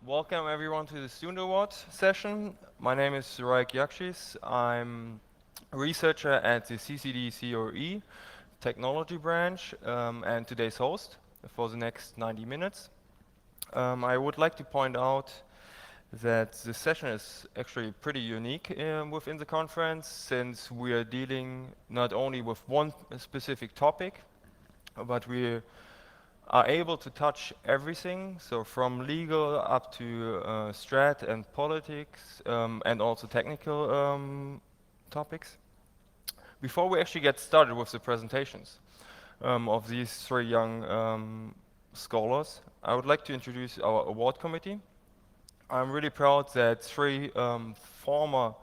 Welcome everyone to the Student Award session. My name is Raik Yakshis. I'm a researcher at the CCD COE technology branch and today's host for the next 90 minutes. I would like to point out that the session is actually pretty unique within the conference, since we are dealing not only with one specific topic, but we are able to touch everything, so from legal up to strat and politics, and also technical topics. Before we actually get started with the presentations of these three young scholars, I would like to introduce our award committee. I'm really proud that three former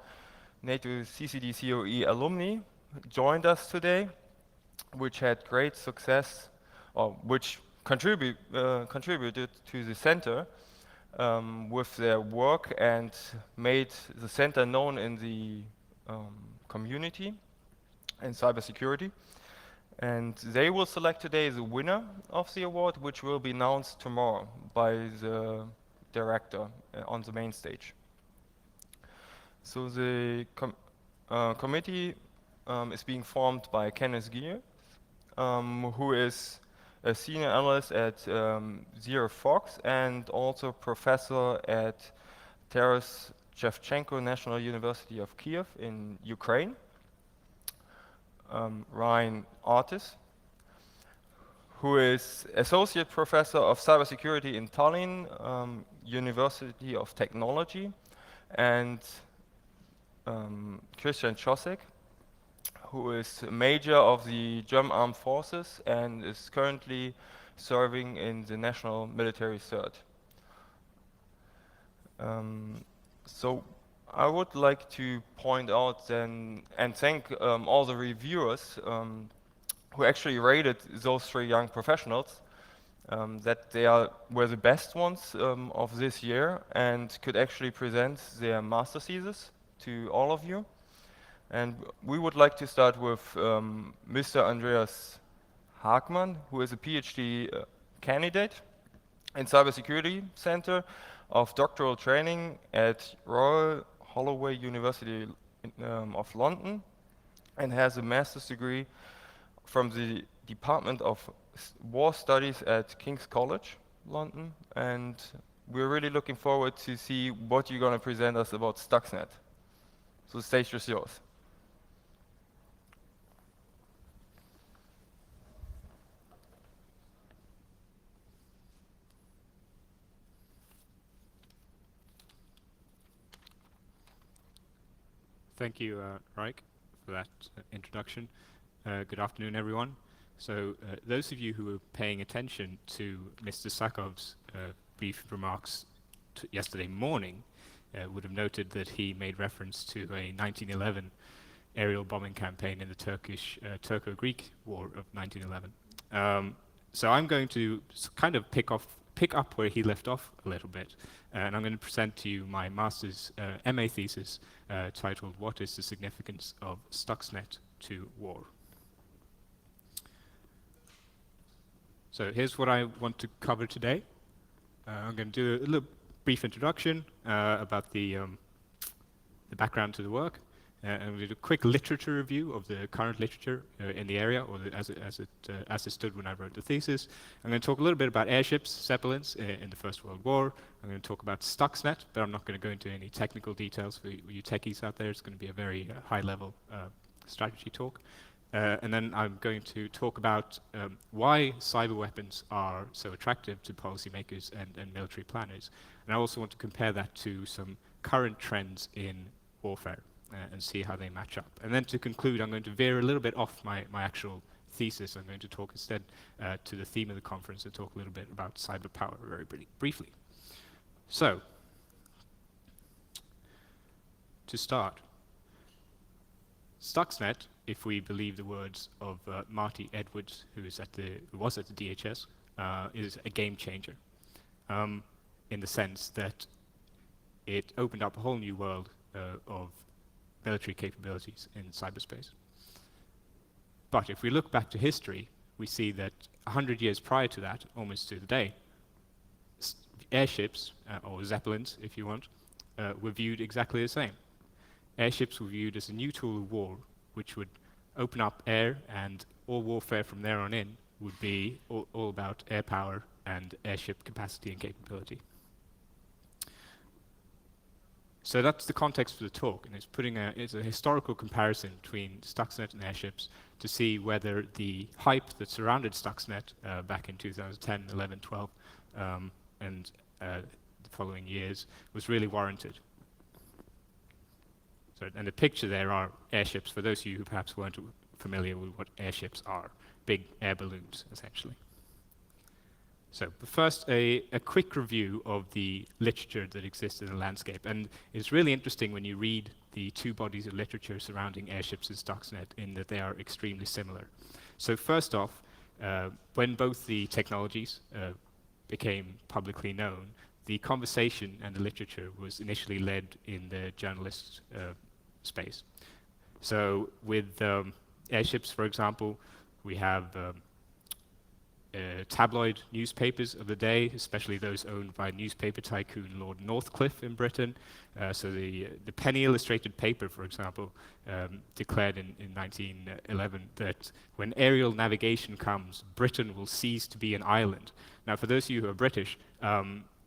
NATO CCD COE alumni joined us today, which had great success, or which contributed to the center with their work and made the center known in the community and cybersecurity. And they will select today the winner of the award, which will be announced tomorrow by the director on the main stage. So the committee is being formed by Kenneth Gier, who is a senior analyst at Zero Fox and also professor at Taras Shevchenko National University of Kiev in Ukraine. Ryan Artis, who is associate professor of cybersecurity in Tallinn University of Technology, and Christian Czosek, who is a major of the German Armed Forces and is currently serving in the National Military Third. So I would like to point out then and thank all the reviewers who actually rated those three young professionals, that they were the best ones of this year and could actually present their master thesis to all of you. And we would like to start with Mr. Andreas Hagmann, who is a PhD candidate in Cybersecurity Center of Doctoral Training at Royal Holloway University of London, and has a master's degree from the Department of War Studies at King's College, London. And we're really looking forward to see what you're going to present us about Stuxnet. So the stage is yours. Thank you, Raik, for that introduction. Good afternoon, everyone. So those of you who were paying attention to Mr. Sakov's brief remarks yesterday morning would have noted that he made reference to a 1911 aerial bombing campaign in the Turco-Greek War of 1911. So I'm going to kind of pick up where he left off a little bit, and I'm going to present to you my master's MA thesis titled "What is the Significance of Stuxnet to War?" So here's what I want to cover today. I'm going to do a little brief introduction about the background to the work, and we'll do a quick literature review of the current literature in the area, or as it stood when I wrote the thesis. I'm going to talk a little bit about airships, Zeppelins in the First World War. I'm going to talk about Stuxnet, but I'm not going to go into any technical details for you techies out there. It's going to be a very high-level strategy talk. And then I'm going to talk about why cyber weapons are so attractive to policymakers and military planners. And I also want to compare that to some current trends in warfare and see how they match up. And then to conclude, I'm going to veer a little bit off my actual thesis. I'm going to talk instead to the theme of the conference and talk a little bit about cyber power very briefly. So, to start, Stuxnet, if we believe the words of Marty Edwards, who was at the DHS, is a game changer in the sense that it opened up a whole new world of military capabilities in cyberspace. But if we look back to history, we see that 100 years prior to that, almost to the day, airships, or zeppelins if you want, were viewed exactly the same. Airships were viewed as a new tool of war, which would open up air, and all warfare from there on in would be all about air power and airship capacity and capability. So that's the context for the talk, and it's a historical comparison between Stuxnet and airships to see whether the hype that surrounded Stuxnet back in 2010, 11, 12, and the following years was really warranted. So, and the picture there are airships, for those of you who perhaps weren't familiar with what airships are, big air balloons, essentially. So first, a quick review of the literature that exists in the landscape. And it's really interesting when you read the two bodies of literature surrounding airships and Stuxnet in that they are extremely similar. So first off, when both the technologies became publicly known, the conversation and the literature was initially led in the journalist space. So with airships, for example, we have tabloid newspapers of the day, especially those owned by newspaper tycoon Lord Northcliffe in Britain. So the penny illustrated paper, for example, declared in 1911 that when aerial navigation comes, Britain will cease to be an island. Now, for those of you who are British,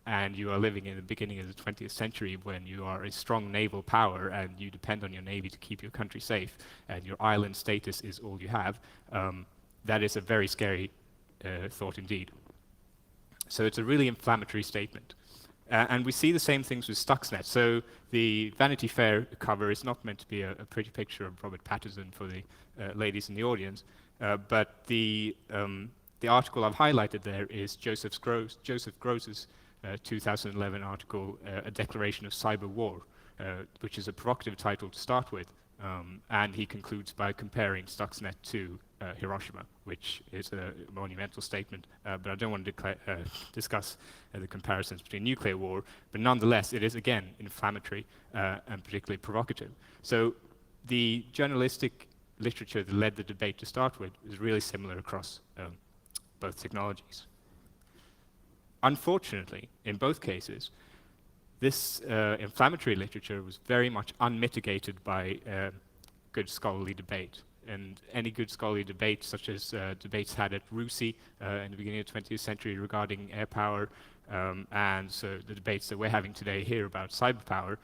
and you are living in the beginning of the 20th century when you are a strong naval power and you depend on your navy to keep your country safe, and your island status is all you have, that is a very scary thought indeed. So it's a really inflammatory statement. And we see the same things with Stuxnet. So the Vanity Fair cover is not meant to be a pretty picture of Robert Patterson for the ladies in the audience, but the article I've highlighted there is Joseph Gross's 2011 article, A Declaration of Cyber War, which is a provocative title to start with. And he concludes by comparing Stuxnet to Hiroshima, which is a monumental statement, but I don't want to discuss the comparisons between nuclear war, but nonetheless, it is, again, inflammatory and particularly provocative. So the journalistic literature that led the debate to start with is really similar across both technologies. Unfortunately, in both cases, this inflammatory literature was very much unmitigated by good scholarly debate. And any good scholarly debate, such as debates had at RUSI in the beginning of the 20th century regarding air power, and so the debates that we're having today here about cyber power,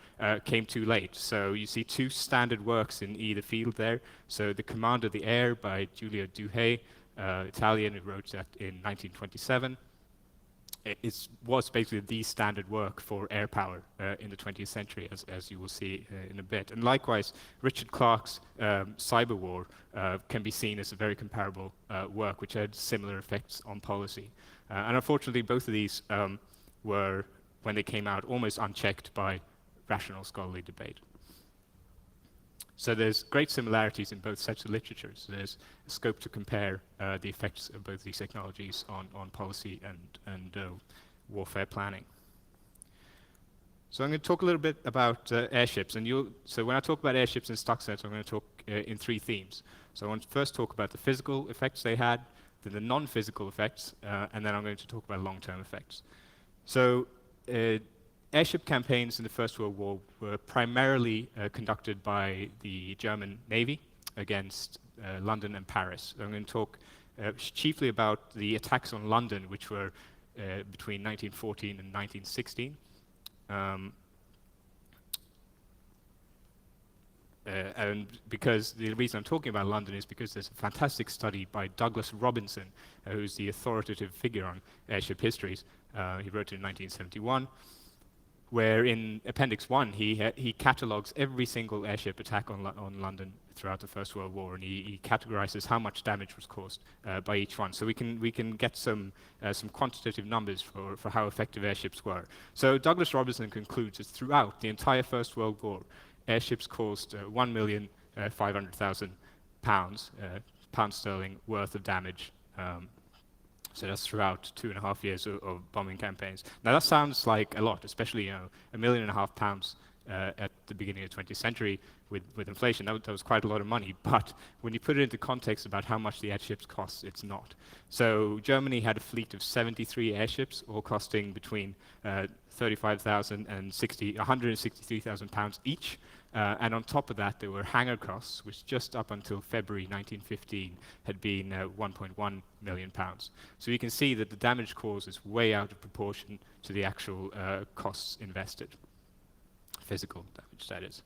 came too late. So you see two standard works in either field there. So The Command of the Air by Giulio Duhé, Italian, who wrote that in 1927. It was basically the standard work for air power in the 20th century, as you will see in a bit. And likewise, Richard Clarke's Cyber War can be seen as a very comparable work, which had similar effects on policy. And unfortunately, both of these were, when they came out, almost unchecked by rational scholarly debate. So there's great similarities in both sets of literature. So there's a scope to compare the effects of both these technologies on policy and warfare planning. So I'm going to talk a little bit about airships. So when I talk about airships and Stuxnet, I'm going to talk in three themes. So I want to first talk about the physical effects they had, then the non-physical effects, and then I'm going to talk about long-term effects. So airship campaigns in the First World War were primarily conducted by the German Navy against London and Paris. I'm going to talk chiefly about the attacks on London, which were between 1914 and 1916. And because the reason I'm talking about London is because there's a fantastic study by Douglas Robinson, who's the authoritative figure on airship histories. He wrote it in 1971. Where in Appendix 1, he catalogues every single airship attack on London throughout the First World War, and he categorizes how much damage was caused by each one. So we can get some quantitative numbers for how effective airships were. So Douglas Robinson concludes that throughout the entire First World War, airships caused 1,500,000 pounds sterling worth of damage. So that's throughout 2.5 years of bombing campaigns. Now that sounds like a lot, especially £1.5 million at the beginning of the 20th century with inflation. That was quite a lot of money, but when you put it into context about how much the airships cost, it's not. So Germany had a fleet of 73 airships, all costing between 35,000 and 163,000 pounds each. And on top of that, there were hangar costs, which just up until February 1915 had been 1.1 million pounds. So you can see that the damage caused is way out of proportion to the actual costs invested. Physical damage, that is.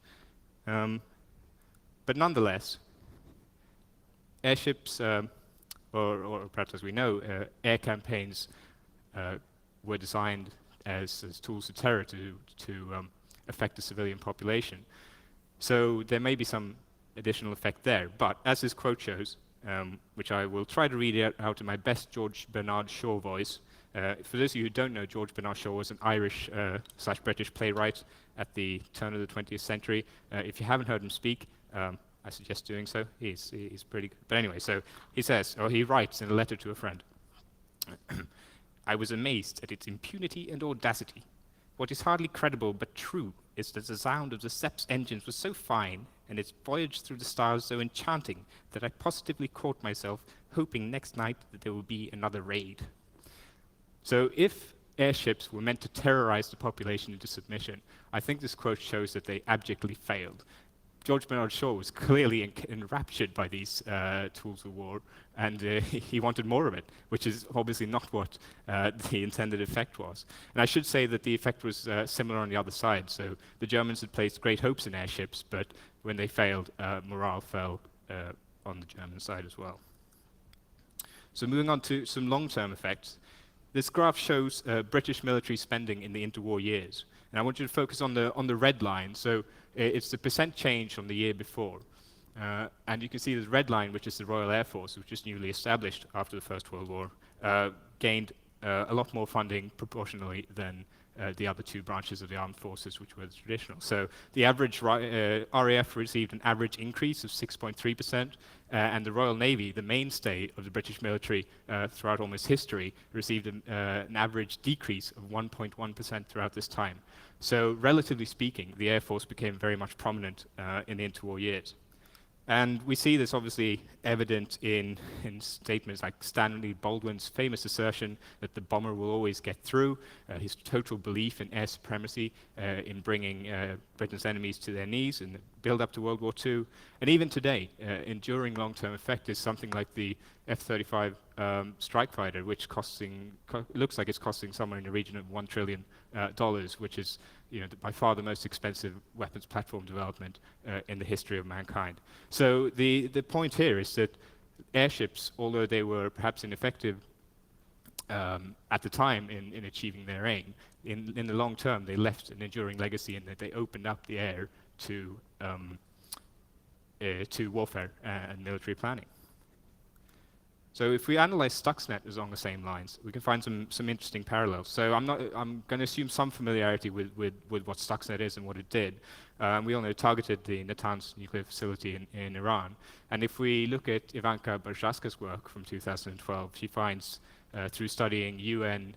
But nonetheless, airships, or perhaps as we know, air campaigns were designed as tools of terror to affect the civilian population. So there may be some additional effect there. But as this quote shows, which I will try to read out in my best George Bernard Shaw voice. For those of you who don't know, George Bernard Shaw was an Irish/British playwright at the turn of the 20th century. If you haven't heard him speak, I suggest doing so. He's pretty good. But anyway, so he says, or he writes in a letter to a friend, I was amazed at its impunity and audacity. What is hardly credible but true is that the sound of the Sepp's engines was so fine and its voyage through the stars so enchanting that I positively caught myself hoping next night that there would be another raid. So if airships were meant to terrorize the population into submission, I think this quote shows that they abjectly failed. George Bernard Shaw was clearly enraptured by these tools of war, and he wanted more of it, which is obviously not what the intended effect was. And I should say that the effect was similar on the other side. So the Germans had placed great hopes in airships, but when they failed, morale fell on the German side as well. So moving on to some long-term effects. This graph shows British military spending in the interwar years. And I want you to focus on the red line. So it's the percent change from the year before. And you can see the red line, which is the Royal Air Force, which was newly established after the First World War, gained a lot more funding proportionally than the other two branches of the armed forces, which were the traditional. So the average RAF received an average increase of 6.3%, and the Royal Navy, the mainstay of the British military throughout almost history, received an average decrease of 1.1% throughout this time. So relatively speaking, the Air Force became very much prominent in the interwar years. And we see this obviously evident in statements like Stanley Baldwin's famous assertion that the bomber will always get through, his total belief in air supremacy, in bringing Britain's enemies to their knees in the build-up to World War II. And even today, enduring long-term effect is something like the F-35 strike fighter, which looks like it's costing somewhere in the region of $1 trillion, which is by far the most expensive weapons platform development in the history of mankind. So the point here is that airships, although they were perhaps ineffective at the time in achieving their aim, in the long term they left an enduring legacy in that they opened up the air to warfare and military planning. So if we analyze Stuxnet along the same lines, we can find some interesting parallels. So I'm going to assume some familiarity with what Stuxnet is and what it did. We all know it targeted the Natanz nuclear facility in Iran. And if we look at Ivanka Barjaska's work from 2012, she finds through studying UN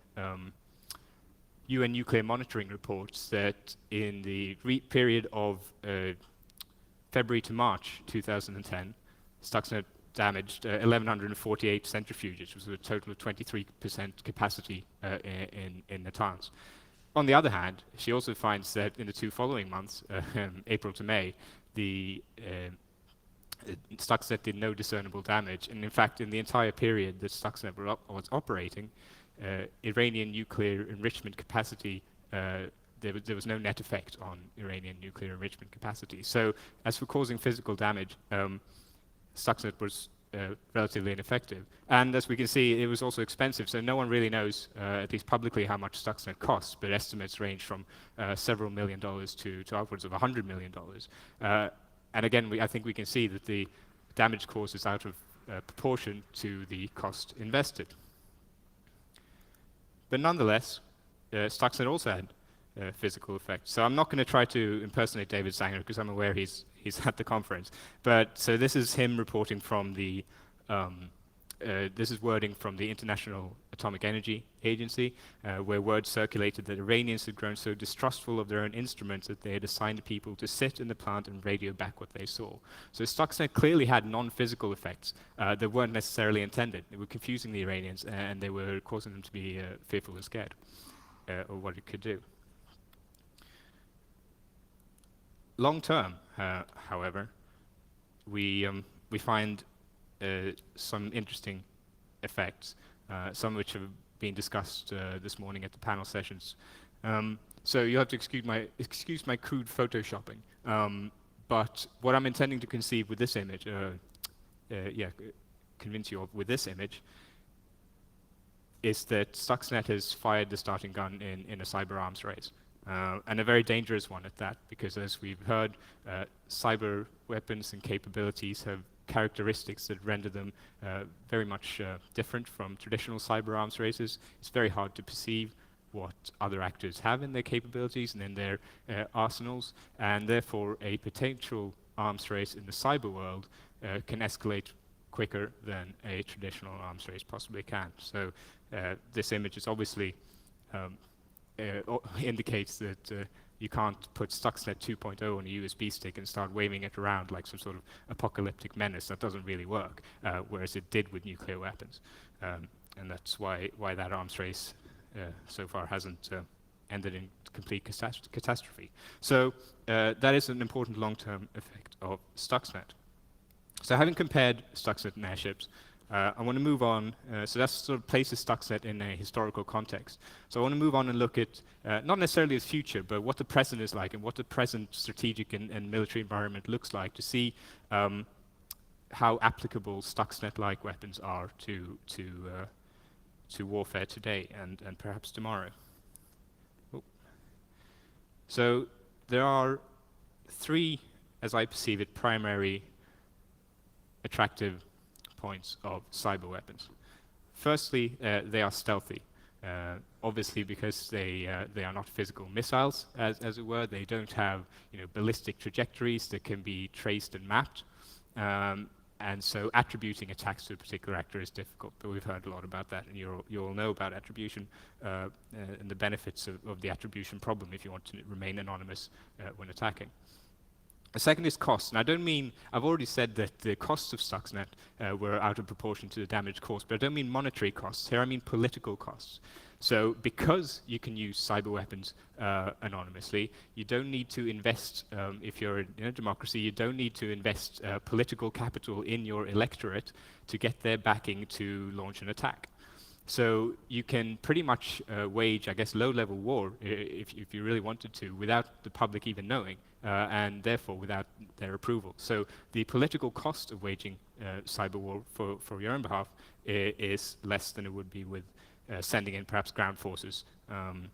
nuclear monitoring reports that in the period of February to March 2010, Stuxnet damaged 1,148 centrifuges, which was a total of 23% capacity in Natanz. On the other hand, she also finds that in the two following months, April to May, the Stuxnet did no discernible damage. And in fact, in the entire period that Stuxnet was operating, Iranian nuclear enrichment capacity, there was no net effect on Iranian nuclear enrichment capacity. So as for causing physical damage, Stuxnet was relatively ineffective. And as we can see, it was also expensive, so no one really knows, at least publicly, how much Stuxnet costs, but estimates range from several $1 million to upwards of $100 million. And again, I think we can see that the damage caused is out of proportion to the cost invested. But nonetheless, Stuxnet also had physical effects. So I'm not going to try to impersonate David Sanger because I'm aware he's at the conference. But so this is him reporting from the this is wording from the International Atomic Energy Agency, where word circulated that Iranians had grown so distrustful of their own instruments that they had assigned people to sit in the plant and radio back what they saw. So Stuxnet clearly had non-physical effects that weren't necessarily intended. They were confusing the Iranians, and they were causing them to be fearful and scared of what it could do. Long term, however, we find some interesting effects, some which have been discussed this morning at the panel sessions. So you have to excuse my crude photoshopping. But what I'm intending to conceive with this image, convince you of with this image, is that Stuxnet has fired the starting gun in a cyber arms race. And a very dangerous one at that, because as we've heard, cyber weapons and capabilities have characteristics that render them very much different from traditional cyber arms races. It's very hard to perceive what other actors have in their capabilities and in their arsenals, and therefore a potential arms race in the cyber world can escalate quicker than a traditional arms race possibly can. So this image is obviously indicates that you can't put Stuxnet 2.0 on a USB stick and start waving it around like some sort of apocalyptic menace. That doesn't really work, whereas it did with nuclear weapons. And that's why that arms race so far hasn't ended in complete catastrophe. So that is an important long-term effect of Stuxnet. So having compared Stuxnet and airships, I want to move on. So that sort of places Stuxnet in a historical context. So I want to move on and look at not necessarily the future, but what the present is like and what the present strategic and military environment looks like to see how applicable Stuxnet-like weapons are to warfare today and perhaps tomorrow. Oh. So there are three, as I perceive it, primary attractive points of cyber weapons. Firstly, they are stealthy. Obviously, because they are not physical missiles, as it were. They don't have ballistic trajectories that can be traced and mapped. And so attributing attacks to a particular actor is difficult, but we've heard a lot about that, and you all know about attribution and the benefits of the attribution problem if you want to remain anonymous when attacking. The second is cost, and I don't mean, I've already said that the costs of Stuxnet were out of proportion to the damage caused, but I don't mean monetary costs. Here I mean political costs. So because you can use cyber weapons anonymously, you don't need to invest, if you're in a democracy, you don't need to invest political capital in your electorate to get their backing to launch an attack. So you can pretty much wage, I guess, low-level war, if you really wanted to, without the public even knowing, and therefore without their approval. So the political cost of waging cyber war for your own behalf is less than it would be with sending in perhaps ground forces and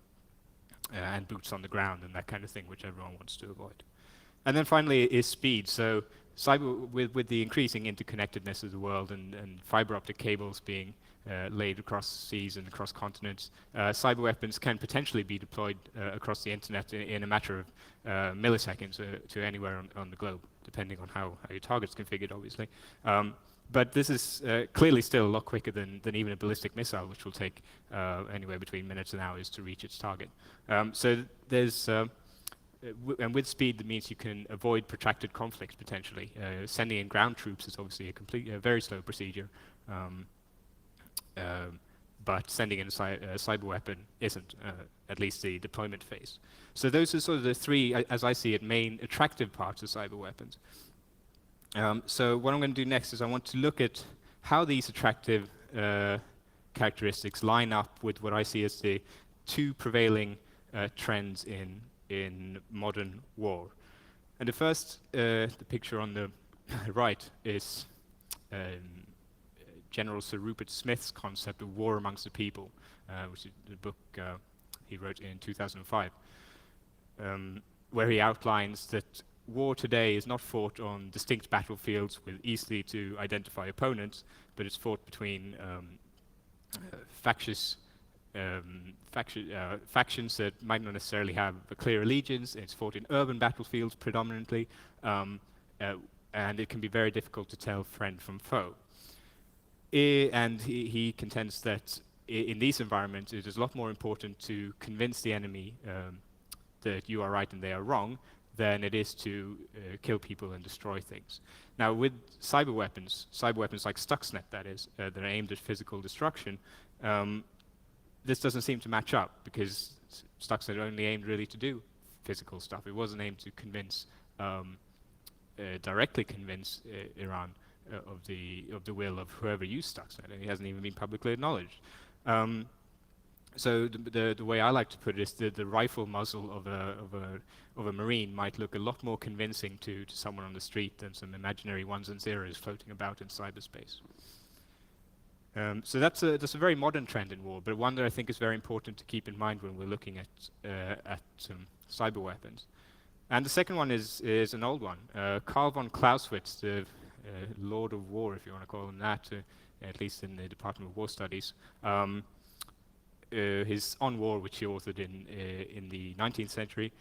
boots on the ground and that kind of thing, which everyone wants to avoid. And then finally is speed. So cyber, with the increasing interconnectedness of the world and fiber optic cables being laid across seas and across continents, cyber weapons can potentially be deployed across the internet in a matter of milliseconds to anywhere on the globe, depending on how your target's configured, obviously. But this is clearly still a lot quicker than even a ballistic missile, which will take anywhere between minutes and hours to reach its target. So there's and with speed, that means you can avoid protracted conflicts potentially. Sending in ground troops is obviously a very slow procedure, but sending in a cyber weapon isn't, at least the deployment phase. So those are sort of the three, as I see it, main attractive parts of cyber weapons. So what I'm going to do next is I want to look at how these attractive characteristics line up with what I see as the two prevailing trends in modern war. And the first, the picture on the right, is General Sir Rupert Smith's concept of war amongst the people, which is the book he wrote in 2005, where he outlines that war today is not fought on distinct battlefields with easily to identify opponents, but it's fought between factions that might not necessarily have a clear allegiance. It's fought in urban battlefields predominantly, and it can be very difficult to tell friend from foe. And he contends that in these environments, it is a lot more important to convince the enemy that you are right and they are wrong than it is to kill people and destroy things. Now, with cyber weapons like Stuxnet, that is, that are aimed at physical destruction, this doesn't seem to match up because Stuxnet only aimed really to do physical stuff. It wasn't aimed to convince, directly convince Iran of the will of whoever used Stuxnet, and it hasn't even been publicly acknowledged. So the way I like to put it is the rifle muzzle of a Marine might look a lot more convincing to someone on the street than some imaginary ones and zeros floating about in cyberspace. So that's a very modern trend in war, but one that I think is very important to keep in mind when we're looking at cyber weapons. And the second one is an old one. Karl von Clausewitz, the Lord of War, if you want to call him that, at least in the Department of War Studies, his On War, which he authored in the 19th century,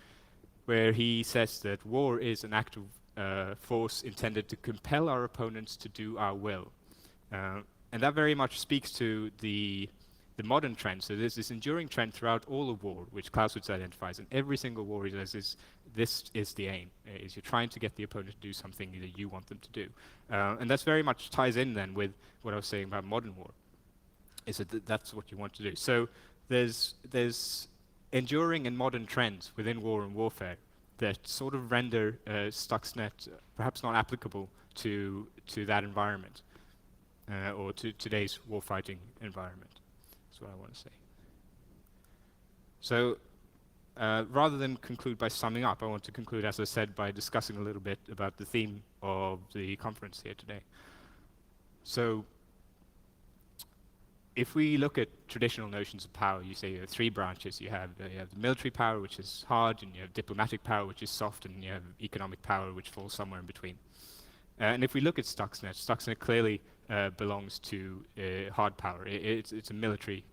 where he says that war is an act of force intended to compel our opponents to do our will. And that very much speaks to the modern trend. So there's this enduring trend throughout all of war, which Clausewitz identifies, and every single war he says is, this is the aim, is you're trying to get the opponent to do something that you want them to do. And that's very much ties in then with what I was saying about modern war, is that that's what you want to do. So there's enduring and modern trends within war and warfare that sort of render Stuxnet perhaps not applicable to that environment. Or to today's warfighting environment. That's what I want to say. So, rather than conclude by summing up, I want to conclude, as I said, by discussing a little bit about the theme of the conference here today. So, if we look at traditional notions of power, you say you have three branches. You have the military power, which is hard, and you have diplomatic power, which is soft, and you have economic power, which falls somewhere in between. And if we look at Stuxnet clearly belongs to hard power. It's a military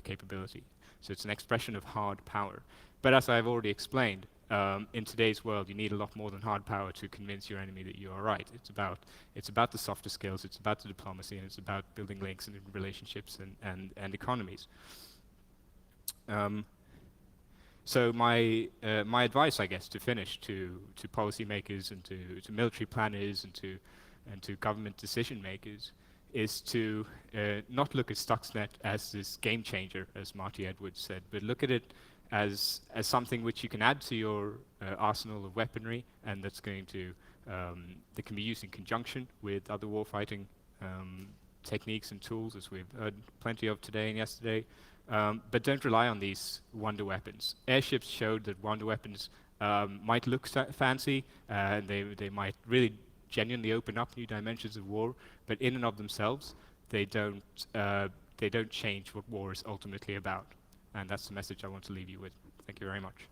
capability. So it's an expression of hard power. But as I've already explained, in today's world, you need a lot more than hard power to convince your enemy that you are right. It's about the softer skills, it's about the diplomacy, and it's about building links and relationships and economies. So my advice, I guess, to finish to policymakers and to military planners and to government decision makers is to not look at Stuxnet as this game changer, as Marty Edwards said, but look at it as something which you can add to your arsenal of weaponry, and that's going to that can be used in conjunction with other warfighting techniques and tools, as we've heard plenty of today and yesterday. But don't rely on these wonder weapons. Airships showed that wonder weapons might look fancy, and they might really genuinely open up new dimensions of war, but in and of themselves, they don't change what war is ultimately about. And that's the message I want to leave you with. Thank you very much.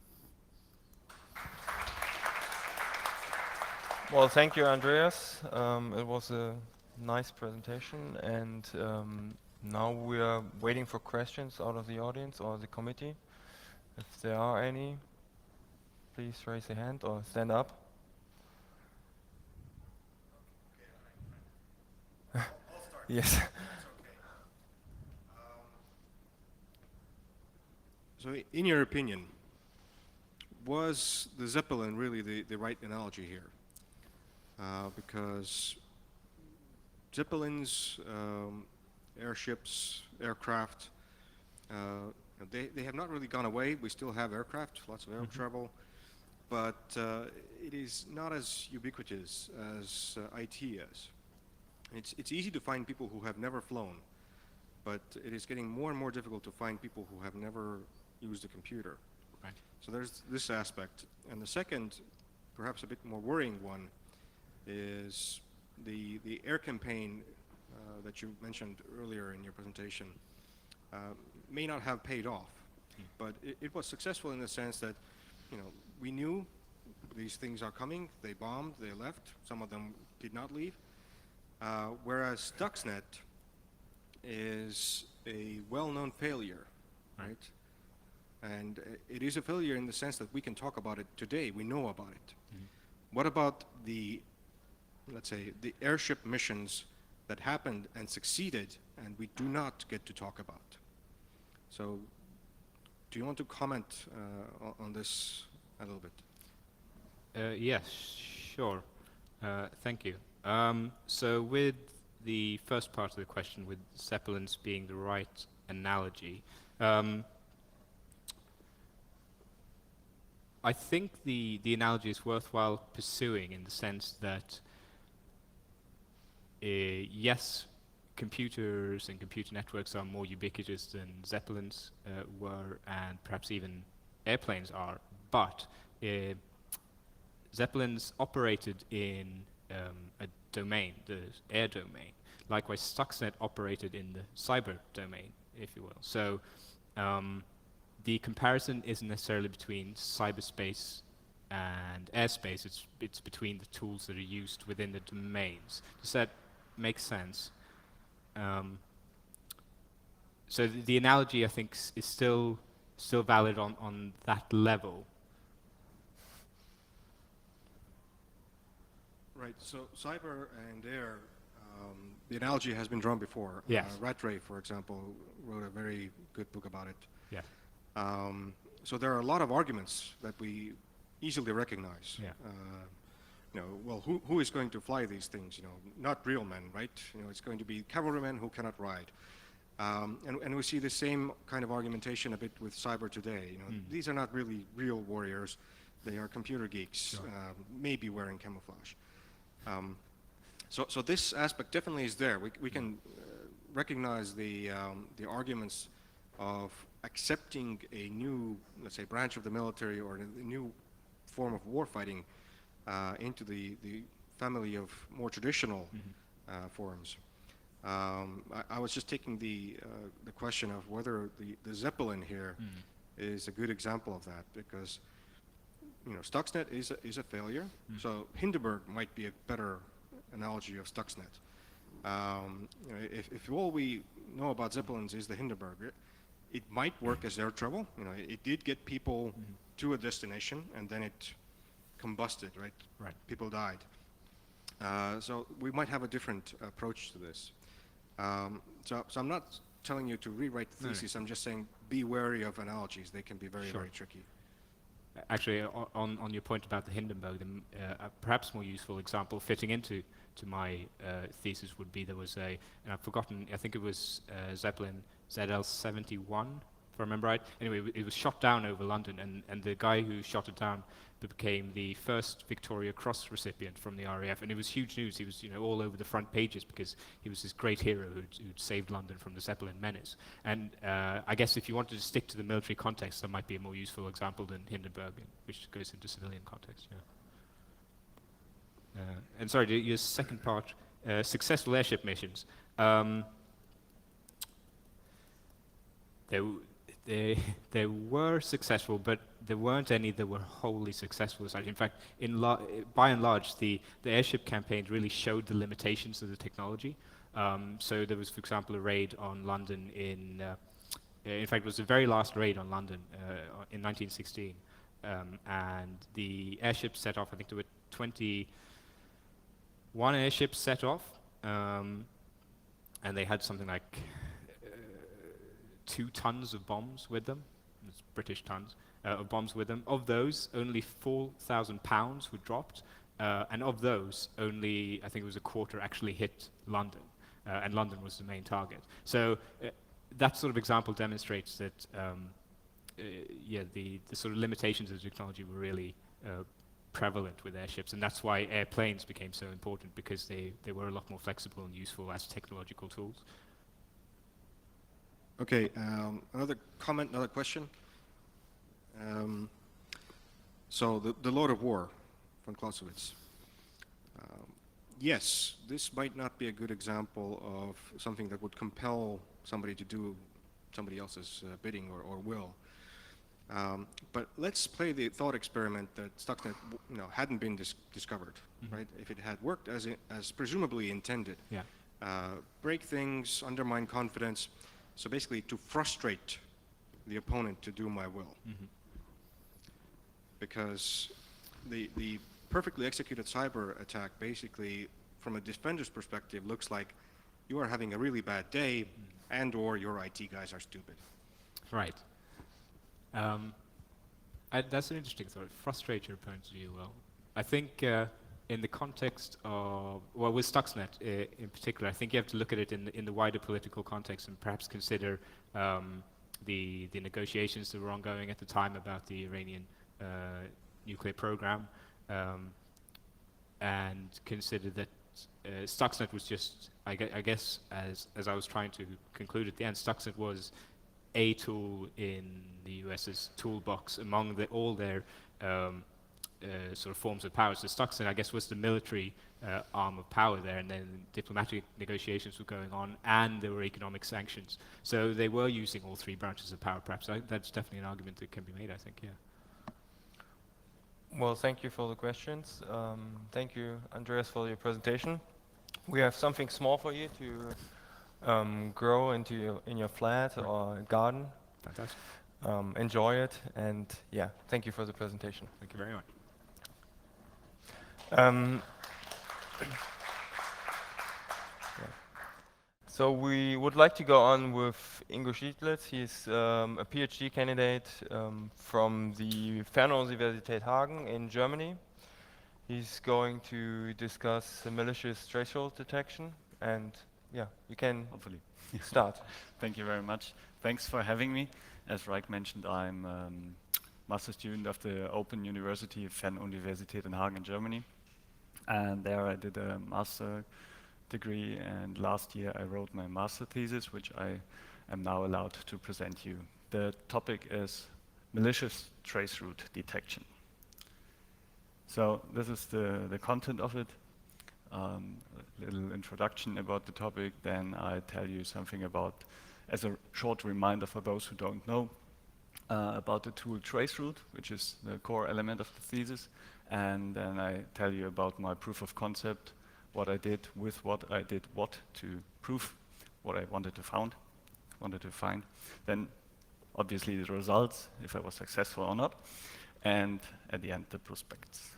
Well, thank you, Andreas. It was a nice presentation, and now we are waiting for questions out of the audience or the committee. If there are any, please raise a hand or stand up. I'll start. Yes. That's okay. So, in your opinion, was the Zeppelin really the right analogy here? Because Zeppelins, airships, aircraft, they have not really gone away. We still have aircraft, lots of air travel, but it is not as ubiquitous as IT is. It's easy to find people who have never flown, but it is getting more and more difficult to find people who have never used a computer. Right. So there's this aspect. And the second, perhaps a bit more worrying one, is the air campaign that you mentioned earlier in your presentation may not have paid off, but it was successful in the sense that, we knew these things are coming. They bombed, they left. Some of them did not leave. Whereas Stuxnet is a well-known failure, right? And it is a failure in the sense that we can talk about it today. We know about it. What about the, let's say, the airship missions that happened and succeeded and we do not get to talk about. So do you want to comment on this a little bit? Yes, sure. Thank you. So with the first part of the question, with Zeppelins being the right analogy, I think the analogy is worthwhile pursuing in the sense that, yes, computers and computer networks are more ubiquitous than Zeppelins were, and perhaps even airplanes are, but Zeppelins operated in a domain, the air domain. Likewise, Stuxnet operated in the cyber domain, if you will. So the comparison isn't necessarily between cyberspace and airspace, it's between the tools that are used within the domains. Does that make sense? So the analogy, I think, is still valid on that level. Right, so cyber and air, the analogy has been drawn before. Yes. Rattray, for example, wrote a very good book about it. Yeah. So there are a lot of arguments that we easily recognize. Yeah. Well, who is going to fly these things? Not real men, right? It's going to be cavalrymen who cannot ride. And we see the same kind of argumentation a bit with cyber today. These are not really real warriors. They are computer geeks, Sure. maybe wearing camouflage. So this aspect definitely is there. We can recognize the arguments of accepting a new, let's say, branch of the military or a new form of warfighting into the family of more traditional forms. I was just taking the question of whether the Zeppelin here is a good example of that, because Stuxnet is a failure. So Hindenburg might be a better analogy of Stuxnet. If all we know about Zeppelins is the Hindenburg, it might work as air travel. It did get people to a destination, and then it combusted, right? Right. People died. So we might have a different approach to this. So I'm not telling you to rewrite the thesis. I'm just saying be wary of analogies. They can be very, Sure. very tricky. Actually, on your point about the Hindenburg, a perhaps more useful example fitting into my thesis would be there was and I've forgotten, I think it was Zeppelin ZL-71, if I remember right. Anyway, it was shot down over London, and the guy who shot it down became the first Victoria Cross recipient from the RAF, and it was huge news. He was all over the front pages because he was this great hero who'd saved London from the Zeppelin menace. And I guess if you wanted to stick to the military context, that might be a more useful example than Hindenburg, which goes into civilian context. Yeah. And sorry, your second part, successful airship missions. They were successful, but there weren't any that were wholly successful. In fact, by and large, the airship campaigns really showed the limitations of the technology. So there was, for example, a raid on London in fact, it was the very last raid on London in 1916. And the airships set off, I think there were 21 airships set off, and they had something like 2 tons of bombs with them. It's British tons of bombs with them. Of those, only 4,000 pounds were dropped, and of those, only I think it was a quarter actually hit London, and London was the main target. So that sort of example demonstrates that the sort of limitations of the technology were really prevalent with airships, and that's why airplanes became so important, because they were a lot more flexible and useful as technological tools. Okay, another comment, another question. So the Lord of War von Clausewitz. Yes, this might not be a good example of something that would compel somebody to do somebody else's bidding or will. But let's play the thought experiment that Stuxnet hadn't been discovered, right? If it had worked as presumably intended, break things, undermine confidence, so basically to frustrate the opponent to do my will. Because the perfectly executed cyber attack basically, from a defender's perspective, looks like you are having a really bad day, and or your IT guys are stupid. Right. That's an interesting thought. Frustrate your opponents, do you well. I think in the context of, well, with Stuxnet in particular, I think you have to look at it in the wider political context and perhaps consider the negotiations that were ongoing at the time about the Iranian nuclear program, and consider that Stuxnet was just, I guess, as I was trying to conclude at the end, Stuxnet was a tool in the US's toolbox among all their sort of forms of power. So Stuxnet, I guess, was the military arm of power there, and then diplomatic negotiations were going on, and there were economic sanctions. So they were using all three branches of power, perhaps. That's definitely an argument that can be made, I think, yeah. Well, thank you for the questions. Thank you, Andreas, for your presentation. We have something small for you to grow in your flat or garden. Fantastic. Enjoy it, and yeah, thank you for the presentation. Thank you very much. So we would like to go on with Ingo Stieglitz. He's a PhD candidate from the Fernuniversität Hagen in Germany. He's going to discuss the malicious threshold detection, and yeah, you can Hopefully. start. Thank you very much. Thanks for having me. As Reik mentioned, I'm master student of the Open University Fernuniversität in Hagen in Germany. And there I did a master degree, and last year I wrote my master thesis, which I am now allowed to present you. The topic is malicious traceroute detection. So this is the content of it. A little introduction about the topic, then I tell you something about, as a short reminder for those who don't know, about the tool traceroute, which is the core element of the thesis, and then I tell you about my proof of concept, what I did with what I did to prove what I wanted to find. Then obviously the results, if I was successful or not, and at the end the prospects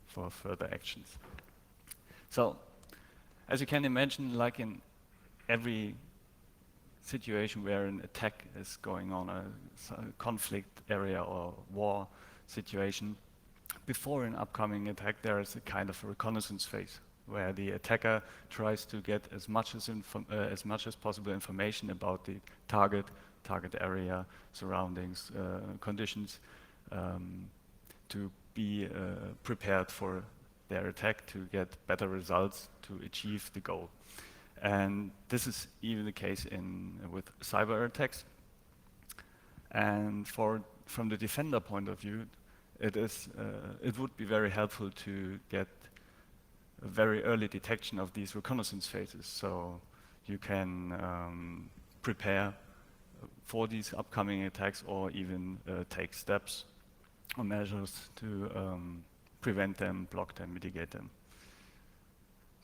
for further actions. So, as you can imagine, like in every situation where an attack is going on, a conflict area or war situation, before an upcoming attack there is a kind of a reconnaissance phase where the attacker tries to get as much as possible information about the target area, surroundings, conditions, to be prepared for their attack, to get better results, to achieve the goal. And this is even the case with cyber attacks. And from the defender point of view, it would be very helpful to get a very early detection of these reconnaissance phases, so you can prepare for these upcoming attacks, or even take steps or measures to prevent them, block them, mitigate them.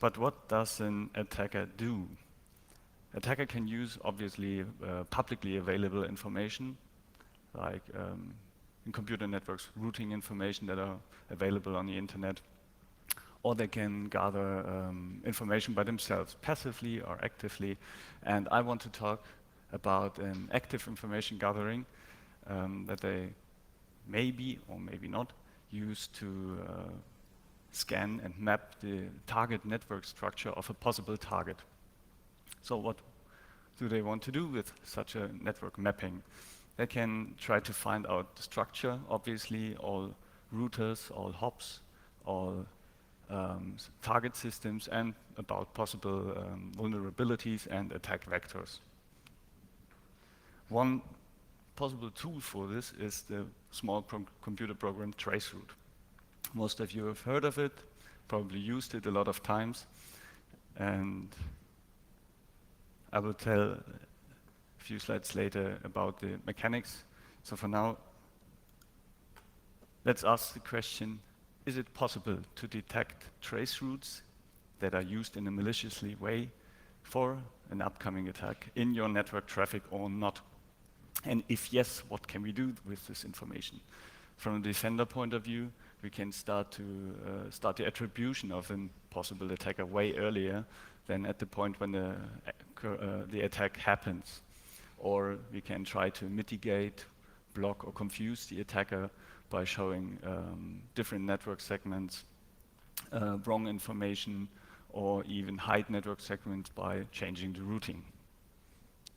But what does an attacker do? Attacker can use, obviously, publicly available information, like in computer networks, routing information that are available on the internet, or they can gather information by themselves, passively or actively. And I want to talk about an active information gathering that they maybe or maybe not use to scan and map the target network structure of a possible target. So what do they want to do with such a network mapping? They can try to find out the structure, obviously, all routers, all hops, all target systems, and about possible vulnerabilities and attack vectors. One possible tool for this is the small computer program traceroute. Most of you have heard of it, probably used it a lot of times, and I will tell a few slides later about the mechanics. So for now, let's ask the question, is it possible to detect trace routes that are used in a maliciously way for an upcoming attack in your network traffic or not? And if yes, what can we do with this information? From a defender point of view, we can start the attribution of a possible attacker way earlier than at the point when the attack happens. Or we can try to mitigate, block, or confuse the attacker by showing different network segments, wrong information, or even hide network segments by changing the routing.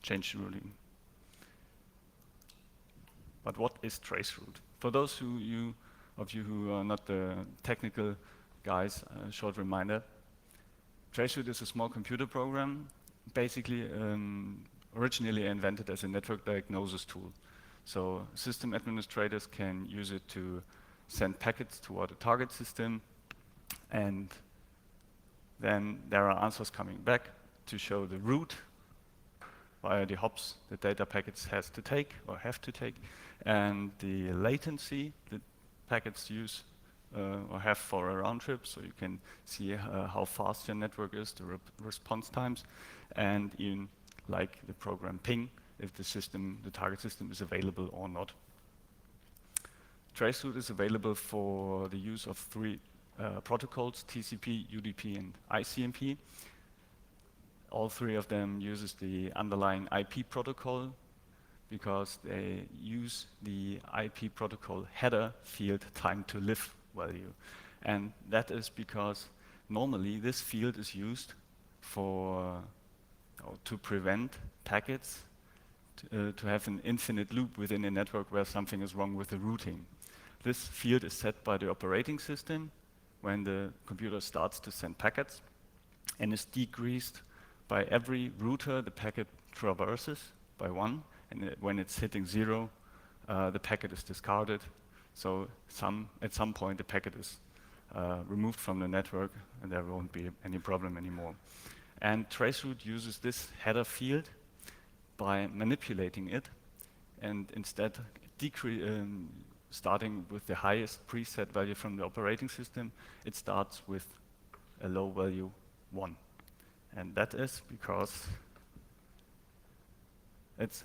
Change the routing. But what is traceroute? For those of you who are not the technical guys, a short reminder. Traceroute is a small computer program, basically originally invented as a network diagnosis tool. So system administrators can use it to send packets toward a target system, and then there are answers coming back to show the route via the hops the data packets has to take or have to take, and the latency the packets use or have for a round trip, so you can see how fast your network is, the response times, and even like the program ping, if the target system is available or not. Traceroute is available for the use of three protocols, TCP, UDP, and ICMP. All three of them uses the underlying IP protocol because they use the IP protocol header field time to live value. And that is because normally this field is used for to prevent packets to have an infinite loop within a network where something is wrong with the routing. This field is set by the operating system when the computer starts to send packets, and is decreased by every router the packet traverses by one, and when it's hitting 0, the packet is discarded. So at some point the packet is removed from the network, and there won't be any problem anymore. And traceroute uses this header field by manipulating it, and instead starting with the highest preset value from the operating system, it starts with a low value 1. And that is because it's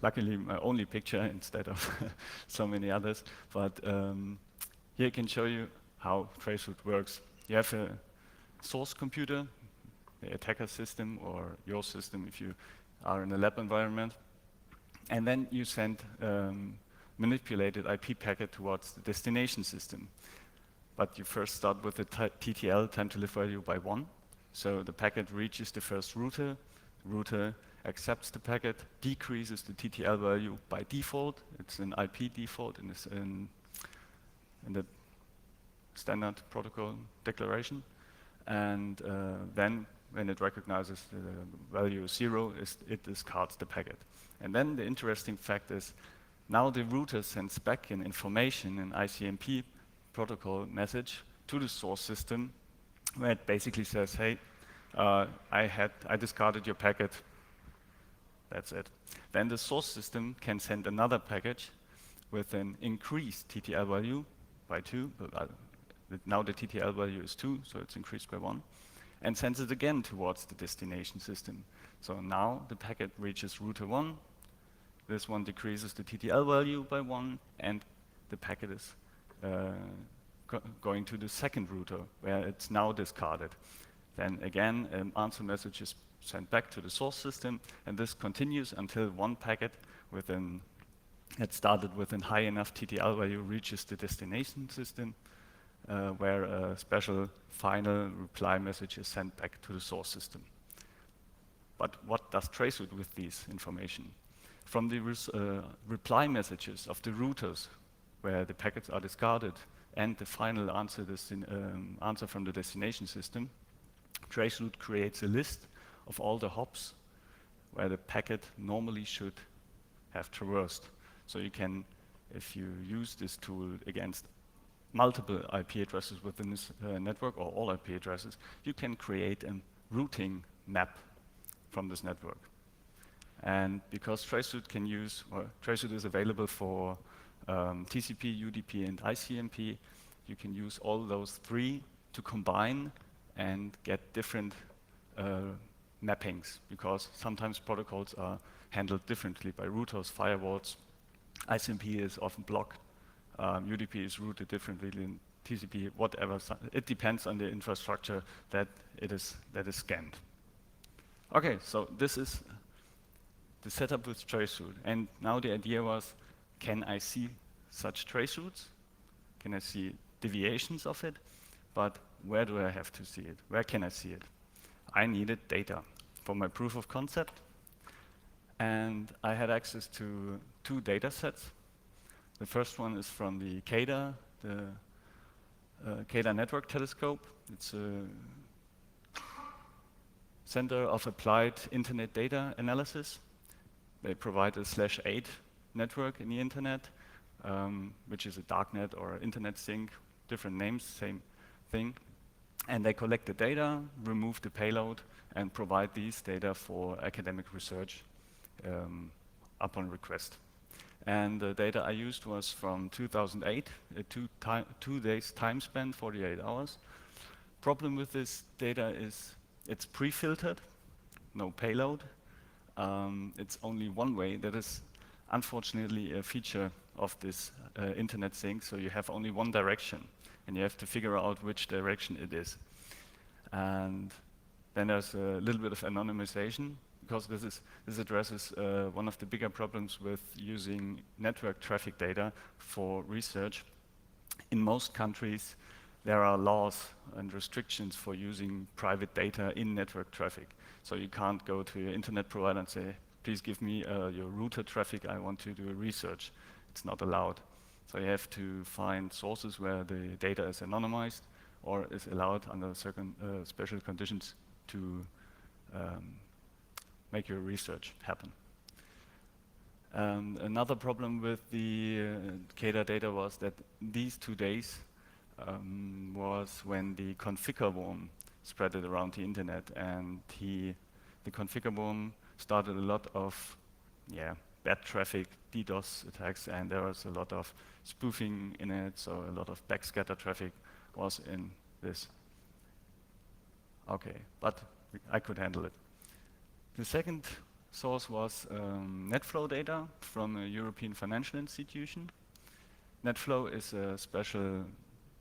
luckily my only picture instead of so many others. But here I can show you how traceroute works. You have a source computer, the attacker system, or your system if you are in a lab environment. And then you send manipulated IP packet towards the destination system. But you first start with the TTL, time to live value, by 1. So the packet reaches the first router. The router accepts the packet, decreases the TTL value by default. It's an IP default in the standard protocol declaration. And then when it recognizes the value 0, it discards the packet. And then the interesting fact is, now the router sends back an information, an ICMP protocol message, to the source system, where it basically says, hey, I discarded your packet, that's it. Then the source system can send another package with an increased TTL value by 2, but now the TTL value is 2, so it's increased by 1, and sends it again towards the destination system. So now the packet reaches router 1, this one decreases the TTL value by 1, and the packet is going to the second router, where it's now discarded. Then again, an answer message is sent back to the source system, and this continues until one packet that started with a high enough TTL value reaches the destination system, where a special final reply message is sent back to the source system. But what does traceroute with this information? From the reply messages of the routers, where the packets are discarded, and the final answer from the destination system, traceroute creates a list of all the hops where the packet normally should have traversed. So you can, if you use this tool against multiple IP addresses within this network, or all IP addresses, you can create a routing map from this network. And because traceroute is available for TCP, UDP, and ICMP, you can use all those three to combine and get different mappings, because sometimes protocols are handled differently by routers, firewalls. ICMP is often blocked. UDP is routed differently than TCP, whatever. It depends on the infrastructure that is scanned. Okay, so this is the setup with traceroute. And now the idea was, can I see such traceroutes? Can I see deviations of it? But where do I have to see it? Where can I see it? I needed data for my proof of concept. And I had access to 2 data sets. The first one is from the CADA, the CADA Network Telescope. It's a Center of Applied Internet Data Analysis. They provide a /8 network in the internet, which is a darknet or internet sync, different names, same thing. And they collect the data, remove the payload, and provide these data for academic research upon request. And the data I used was from 2008, a 2 days time span, 48 hours. Problem with this data is it's pre-filtered, no payload. It's only one way. That is unfortunately a feature of this internet sync, so you have only one direction, and you have to figure out which direction it is. And then there's a little bit of anonymization, because this addresses one of the bigger problems with using network traffic data for research. In most countries, there are laws and restrictions for using private data in network traffic. So you can't go to your internet provider and say, please give me your router traffic, I want to do research. It's not allowed. So you have to find sources where the data is anonymized or is allowed under certain special conditions to make your research happen. Another problem with the CADA data was that these 2 days was when the configure worm spread it around the internet, and the configure worm started a lot of bad traffic, DDoS attacks, and there was a lot of spoofing in it, so a lot of backscatter traffic was in this. Okay, but I could handle it. The second source was NetFlow data from a European financial institution. NetFlow is a special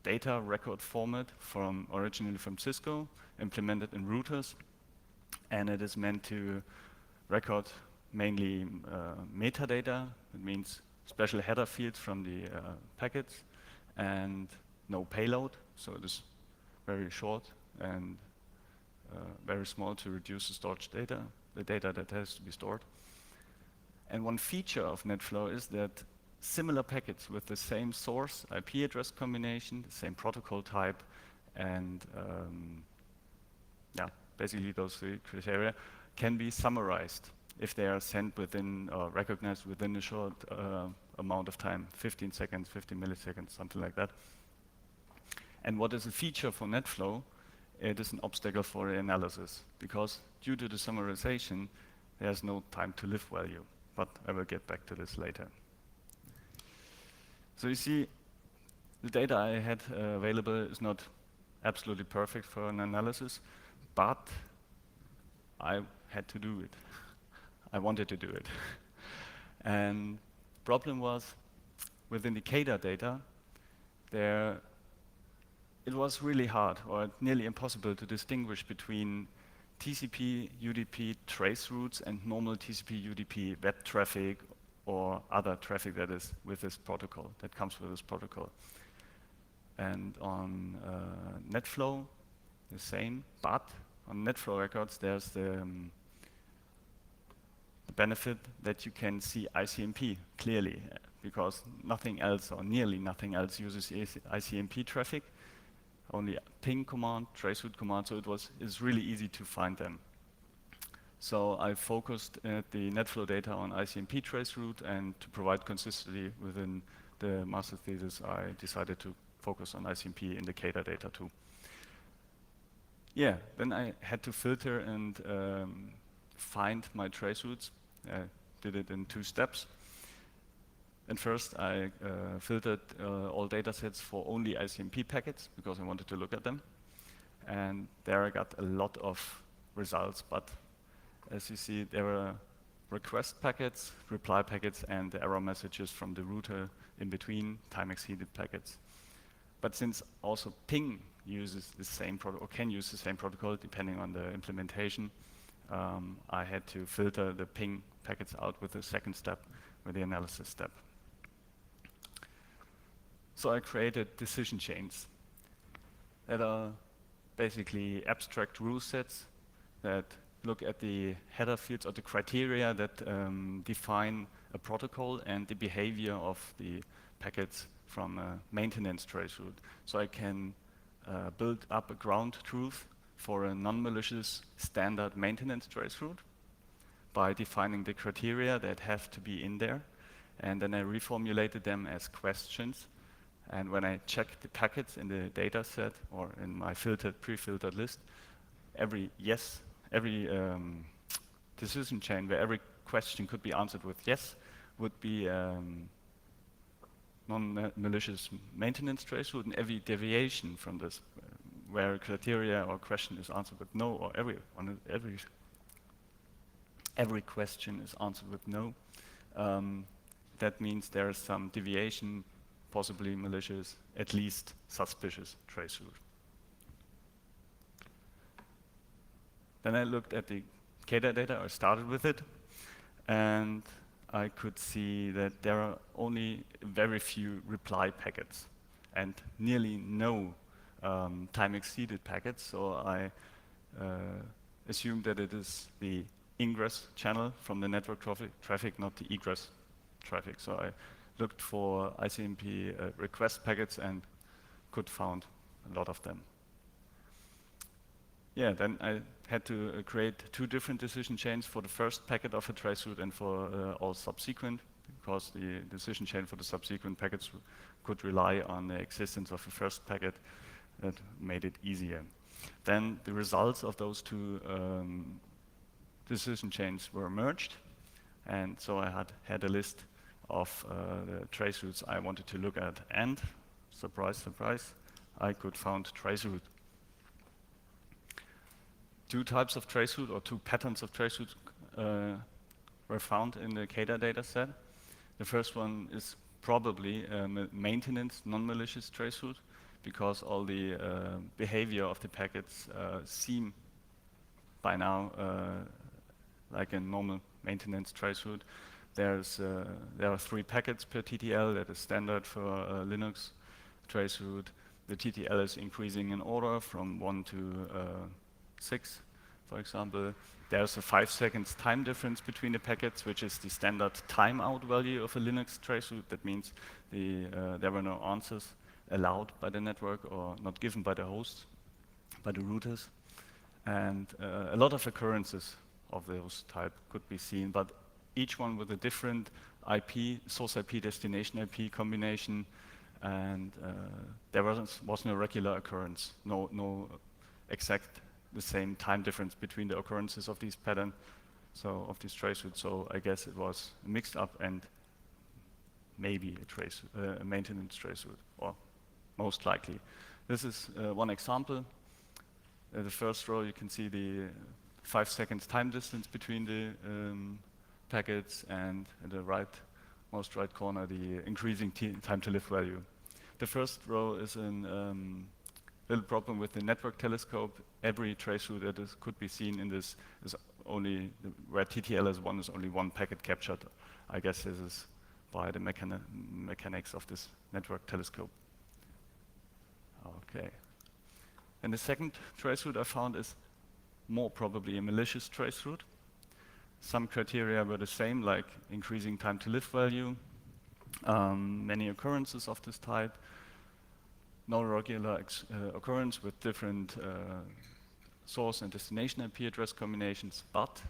data record format originally from Cisco, implemented in routers, and it is meant to record mainly metadata. It means special header fields from the packets, and no payload, so it is very short and very small to reduce the storage data, the data that has to be stored. And one feature of NetFlow is that similar packets with the same source IP address combination, the same protocol type, and basically those 3 criteria can be summarized if they are sent within or recognized within a short amount of time, 15 seconds, 15 milliseconds, something like that. And what is a feature for NetFlow? It is an obstacle for the analysis, because due to the summarization, there's no time to live value. But I will get back to this later. So you see, the data I had available is not absolutely perfect for an analysis, but I had to do it. I wanted to do it. And the problem was, within the CADA data, it was really hard or nearly impossible to distinguish between TCP, UDP trace routes and normal TCP, UDP web traffic or other traffic that is with this protocol, that comes with this protocol. And on NetFlow, the same, but on NetFlow records, there's the benefit that you can see ICMP clearly, because nothing else or nearly nothing else uses ICMP traffic, only ping command, traceroute command, so it's really easy to find them. So I focused the NetFlow data on ICMP traceroute, and to provide consistency within the master thesis, I decided to focus on ICMP in the CADA data too. Yeah, then I had to filter and find my traceroutes. I did it in 2 steps. And first, I filtered all datasets for only ICMP packets, because I wanted to look at them. And there I got a lot of results, but as you see, there were request packets, reply packets, and the error messages from the router in between, time exceeded packets. But since also ping uses the same protocol, or can use the same protocol depending on the implementation, I had to filter the ping packets out with the second step, with the analysis step. So I created decision chains that are basically abstract rule sets that look at the header fields or the criteria that define a protocol and the behavior of the packets from a maintenance traceroute. So I can build up a ground truth for a non-malicious standard maintenance traceroute by defining the criteria that have to be in there. And then I reformulated them as questions. And when I check the packets in the data set or in my pre-filtered list, every decision chain where every question could be answered with yes would be non-malicious maintenance traceroute, and every deviation from this, where a criteria or question is answered with no, or every question is answered with no, that means there is some deviation, possibly malicious, at least suspicious traceroute. Then I looked at the CADA data, I started with it, and I could see that there are only very few reply packets and nearly no time exceeded packets. So I assumed that it is the ingress channel from the network traffic, not the egress traffic. So I looked for ICMP request packets and could found a lot of them. Yeah, then I had to create two different decision chains for the first packet of a traceroute and for all subsequent, because the decision chain for the subsequent packets could rely on the existence of a first packet. That made it easier. Then the results of those two decision chains were merged, and so I had a list of the traceroutes I wanted to look at, and surprise, surprise, I could found traceroute. Two types of traceroute, or two patterns of traceroute were found in the CADA data set. The first one is probably a maintenance non-malicious traceroute, because all the behavior of the packets seem by now like a normal maintenance traceroute. There are 3 packets per TTL, that is standard for Linux traceroute. The TTL is increasing in order from 1 to 6, for example. There's a 5 seconds time difference between the packets, which is the standard timeout value of a Linux traceroute. That means there were no answers allowed by the network or not given by the host, by the routers. And a lot of occurrences of those type could be seen, but each one with a different IP, source IP, destination IP combination, and there was no regular occurrence, no exact the same time difference between the occurrences of these pattern, so of these traceroutes. So I guess it was mixed up and maybe a maintenance traceroute, or most likely. This is one example. The first row, you can see the 5 seconds time distance between the packets, and at the most right corner, the increasing time to live value. The first row is a little problem with the network telescope. Every traceroute that could be seen in this is only, where TTL is 1, is only 1 packet captured. I guess this is by the mechanics of this network telescope. Okay. And the second traceroute I found is more probably a malicious traceroute. Some criteria were the same, like increasing time to live value, many occurrences of this type, no regular occurrence with different source and destination IP address combinations, but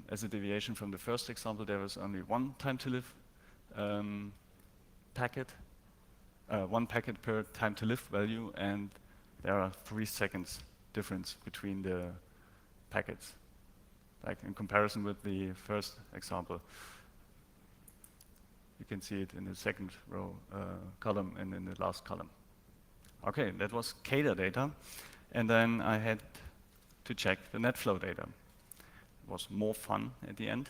as a deviation from the first example, there was only 1 time to live packet, 1 packet per time to live value, and there are 3 seconds difference between the packets, like in comparison with the first example. You can see it in the second row column and in the last column. Okay, that was CADA data, and then I had to check the NetFlow data. It was more fun at the end.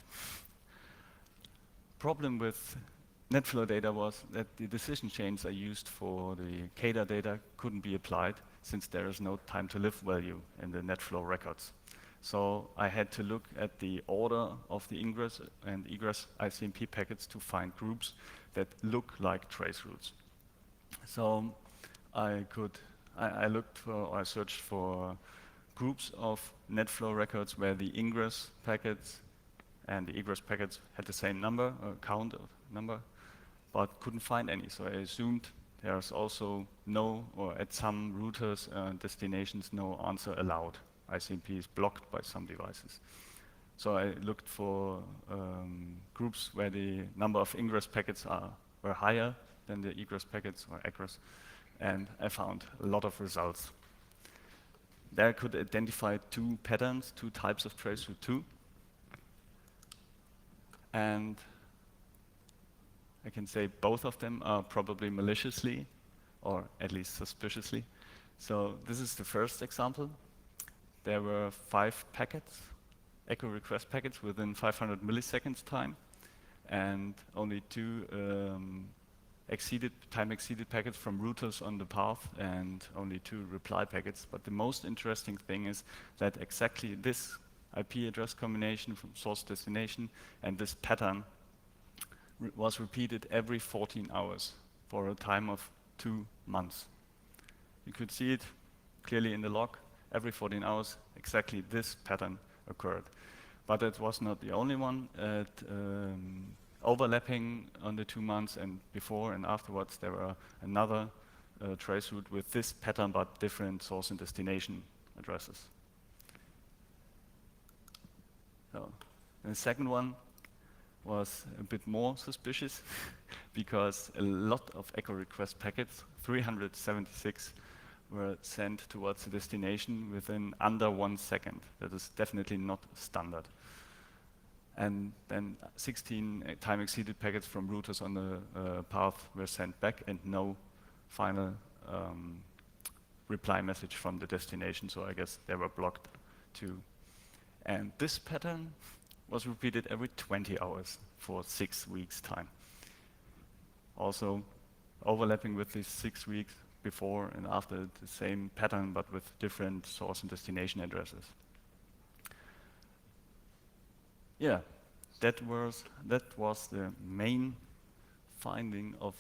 Problem with NetFlow data was that the decision chains I used for the CADA data couldn't be applied, since there is no time to live value in the NetFlow records. So I had to look at the order of the ingress and egress ICMP packets to find groups that look like trace routes. So I looked for, or I searched for groups of NetFlow records where the ingress packets and the egress packets had the same number, count of number, but couldn't find any. So I assumed there's also no, or at some routers and destinations, no answer allowed. ICMP is blocked by some devices. So I looked for groups where the number of ingress packets were higher than the egress packets or egress, and I found a lot of results. There I could identify two patterns, two types of trace route 2. And I can say both of them are probably maliciously, or at least suspiciously. So this is the first example. There were 5 packets, echo request packets within 500 milliseconds time, and only 2 time exceeded packets from routers on the path, and only 2 reply packets. But the most interesting thing is that exactly this IP address combination from source destination and this pattern was repeated every 14 hours for a time of 2 months. You could see it clearly in the log. Every 14 hours, exactly this pattern occurred. But it was not the only one. Overlapping on the 2 months, and before and afterwards, there were another trace route with this pattern, but different source and destination addresses. So, and the second one was a bit more suspicious because a lot of echo request packets, 376, were sent towards the destination within under 1 second. That is definitely not standard. And then 16 time exceeded packets from routers on the path were sent back, and no final reply message from the destination, so I guess they were blocked too. And this pattern was repeated every 20 hours for 6 weeks time. Also overlapping with these 6 weeks before and after the same pattern, but with different source and destination addresses. Yeah, that was the main finding of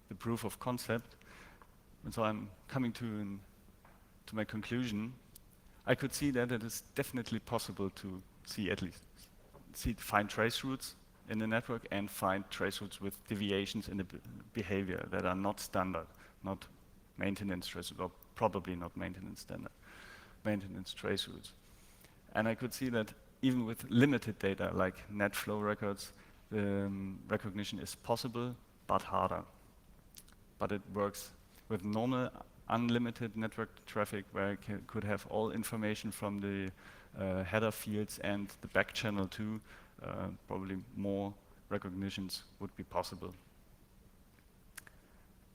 the proof of concept. And so I'm coming to my conclusion. I could see that it is definitely possible to find trace routes in the network and find trace routes with deviations in the behavior that are not standard, not maintenance trace routes, or probably not maintenance trace routes. And I could see that even with limited data like NetFlow records, the recognition is possible but harder. But it works with normal unlimited network traffic, where I could have all information from the header fields and the back channel too. Probably more recognitions would be possible.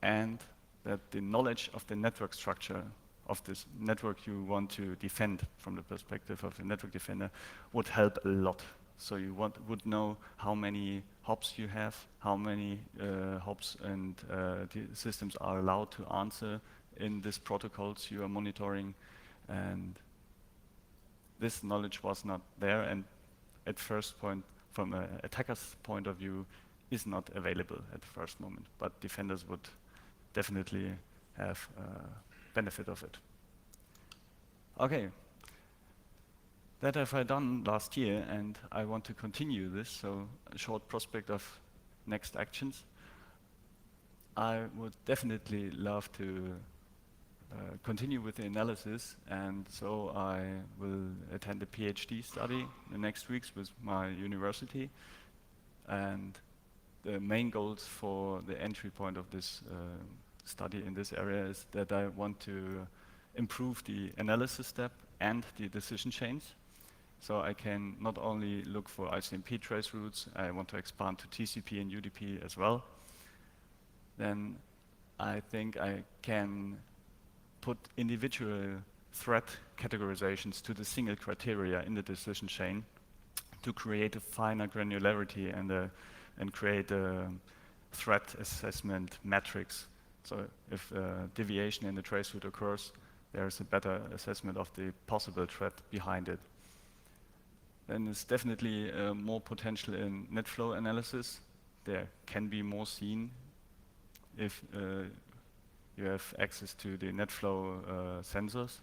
And that the knowledge of the network structure of this network you want to defend from the perspective of the network defender would help a lot. So you would know how many hops you have, how many hops and the systems are allowed to answer in these protocols you are monitoring. And this knowledge was not there, and at first point, from an attacker's point of view, is not available at the first moment. But defenders would definitely have benefit of it. Okay, that have I done last year, and I want to continue this, so a short prospect of next actions. I would definitely love to continue with the analysis, and so I will attend a PhD study in the next weeks with my university. And the main goals for the entry point of this study in this area is that I want to improve the analysis step and the decision chains. So I can not only look for ICMP trace routes, I want to expand to TCP and UDP as well. Then I think I can put individual threat categorizations to the single criteria in the decision chain to create a finer granularity and create a threat assessment matrix. So if deviation in the trace route occurs, there is a better assessment of the possible threat behind it. then there's definitely more potential in net flow analysis. There can be more seen if you have access to the net flow sensors.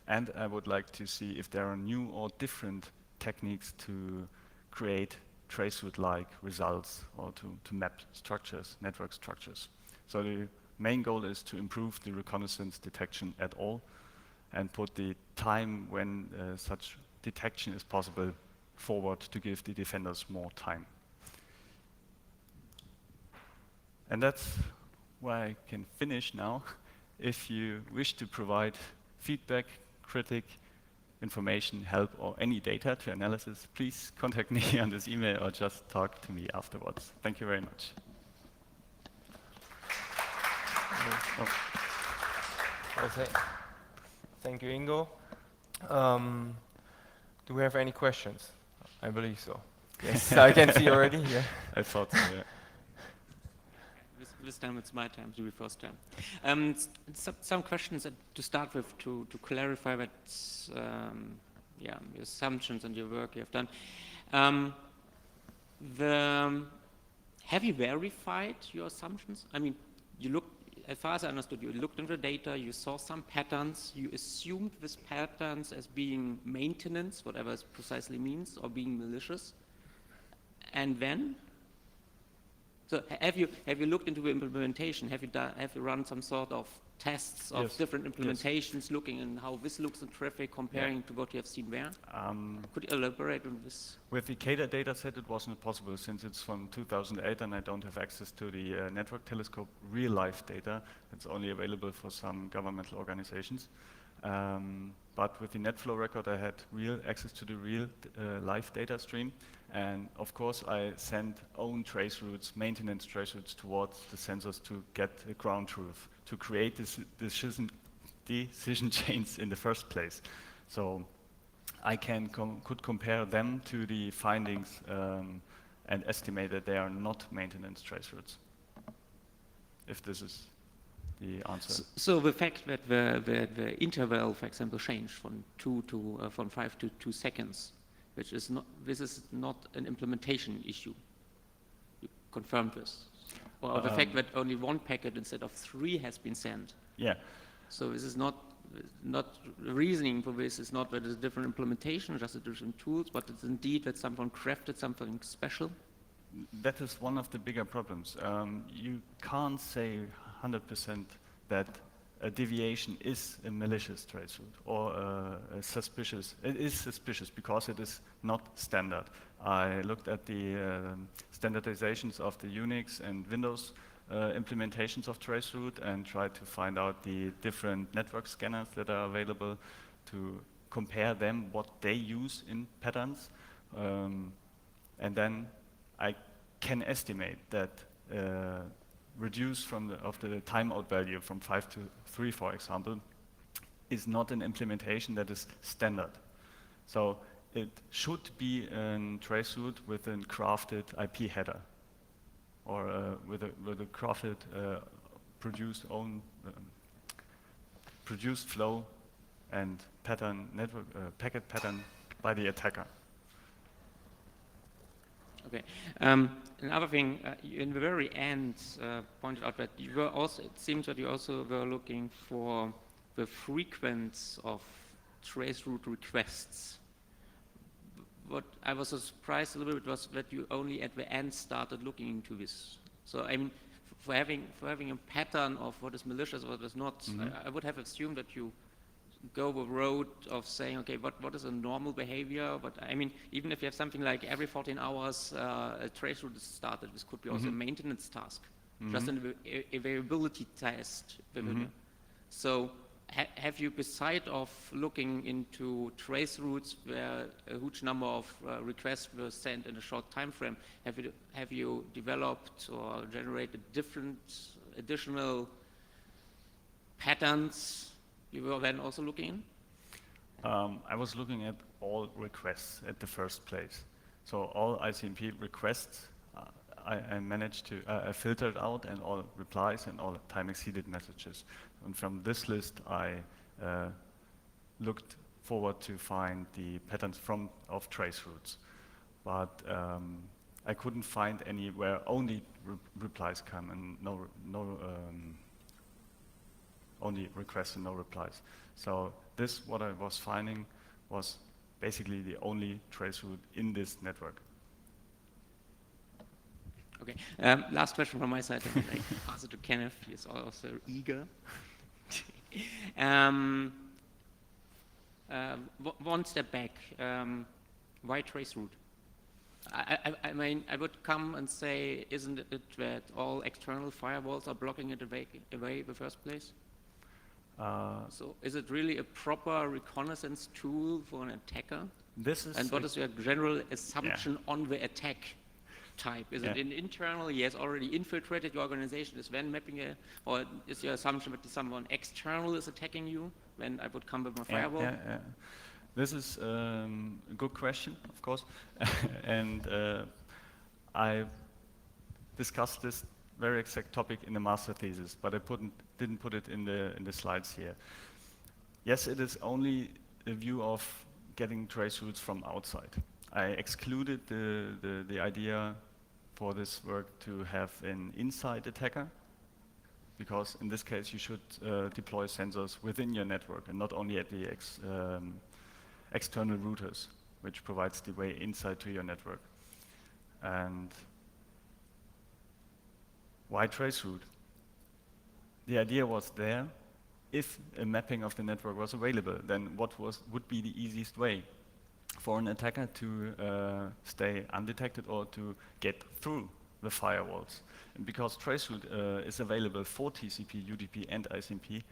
And I would like to see if there are new or different techniques to create traceroute-like results or to map structures, network structures. So the main goal is to improve the reconnaissance detection at all and put the time when such detection is possible forward to give the defenders more time. And that's where I can finish now. If you wish to provide feedback, critique, information, help, or any data to analysis, please contact me on this email or just talk to me afterwards. Thank you very much. Okay. Thank you, Ingo. Do we have any questions? I believe so. Yes, I can see already. Yeah. I thought so, yeah. This time it's my time to be first time. Some questions to start with to clarify what your assumptions and your work you have done. Have you verified your assumptions? I mean, you looked, as far as I understood, you looked into the data, you saw some patterns, you assumed these patterns as being maintenance, whatever it precisely means, or being malicious, and then? So have you looked into implementation? Have you run some sort of tests of Yes. different implementations, looking in how this looks in traffic, comparing to what you have seen there? Could you elaborate on this? With the CADA data set, it wasn't possible since it's from 2008 and I don't have access to the network telescope real-life data. It's only available for some governmental organizations. But with the NetFlow record, I had real access to the real live data stream. And of course, I sent own trace routes, maintenance trace routes towards the sensors to get the ground truth, to create this decision chains in the first place. So I could compare them to the findings and estimate that they are not maintenance trace routes, if this is the answer. So the fact that the interval, for example, changed from 5 to 2 seconds, which is not, this is not an implementation issue. You confirmed this. Or the fact that only 1 packet instead of 3 has been sent. Yeah. So this is not reasoning for this is not that it's a different implementation, just a different tools, but it's indeed that someone crafted something special. That is one of the bigger problems. You can't say 100% that a deviation is a malicious trace route or suspicious. It is suspicious because it is not standard. I looked at the standardizations of the Unix and Windows implementations of traceroute and tried to find out the different network scanners that are available to compare them, what they use in patterns. And then I can estimate that reduce from the timeout value from 5 to 3, for example, is not an implementation that is standard. So it should be a traceroute with a crafted IP header, or with a crafted produced flow and pattern network packet pattern by the attacker. Okay. Another thing, you in the very end pointed out that you were also, it seems that you also were looking for the frequency of traceroute requests. What I was surprised a little bit was that you only at the end started looking into this. So I mean, for having a pattern of what is malicious or what is not, I would have assumed that you go the road of saying, okay, what is a normal behavior? But I mean, even if you have something like every 14 hours a traceroute is started, this could be also a maintenance task, just an availability test. So have you, beside of looking into traceroutes where a huge number of requests were sent in a short time frame, have you developed or generated different additional patterns you were then also looking in? I was looking at all requests at the first place. So all ICMP requests, I managed to I filtered out, and all replies and all time exceeded messages. And from this list, I looked forward to find the patterns of trace routes. But I couldn't find any where only replies come and only requests and no replies. So what I was finding was basically the only trace route in this network. Okay, last question from my side, and I pass it to Kenneth, he's also eager. One step back, why trace route? I mean, I would come and say, isn't it that all external firewalls are blocking it away in the first place? So is it really a proper reconnaissance tool for an attacker? And what is your general assumption on the attack type? Is it internal? He has already infiltrated your organization, is then mapping it? Or is your assumption that someone external is attacking you? Then I would come with my firewall? This is a good question, of course. And I discussed this very exact topic in the master thesis, but I didn't put it in the slides here. Yes, it is only a view of getting trace routes from outside. I excluded the idea for this work to have an inside attacker, because in this case you should deploy sensors within your network and not only at the external routers, which provides the way inside to your network. And why traceroute? The idea was there. If a mapping of the network was available, then what would be the easiest way for an attacker to stay undetected or to get through the firewalls? And because traceroute is available for TCP, UDP, and ICMP,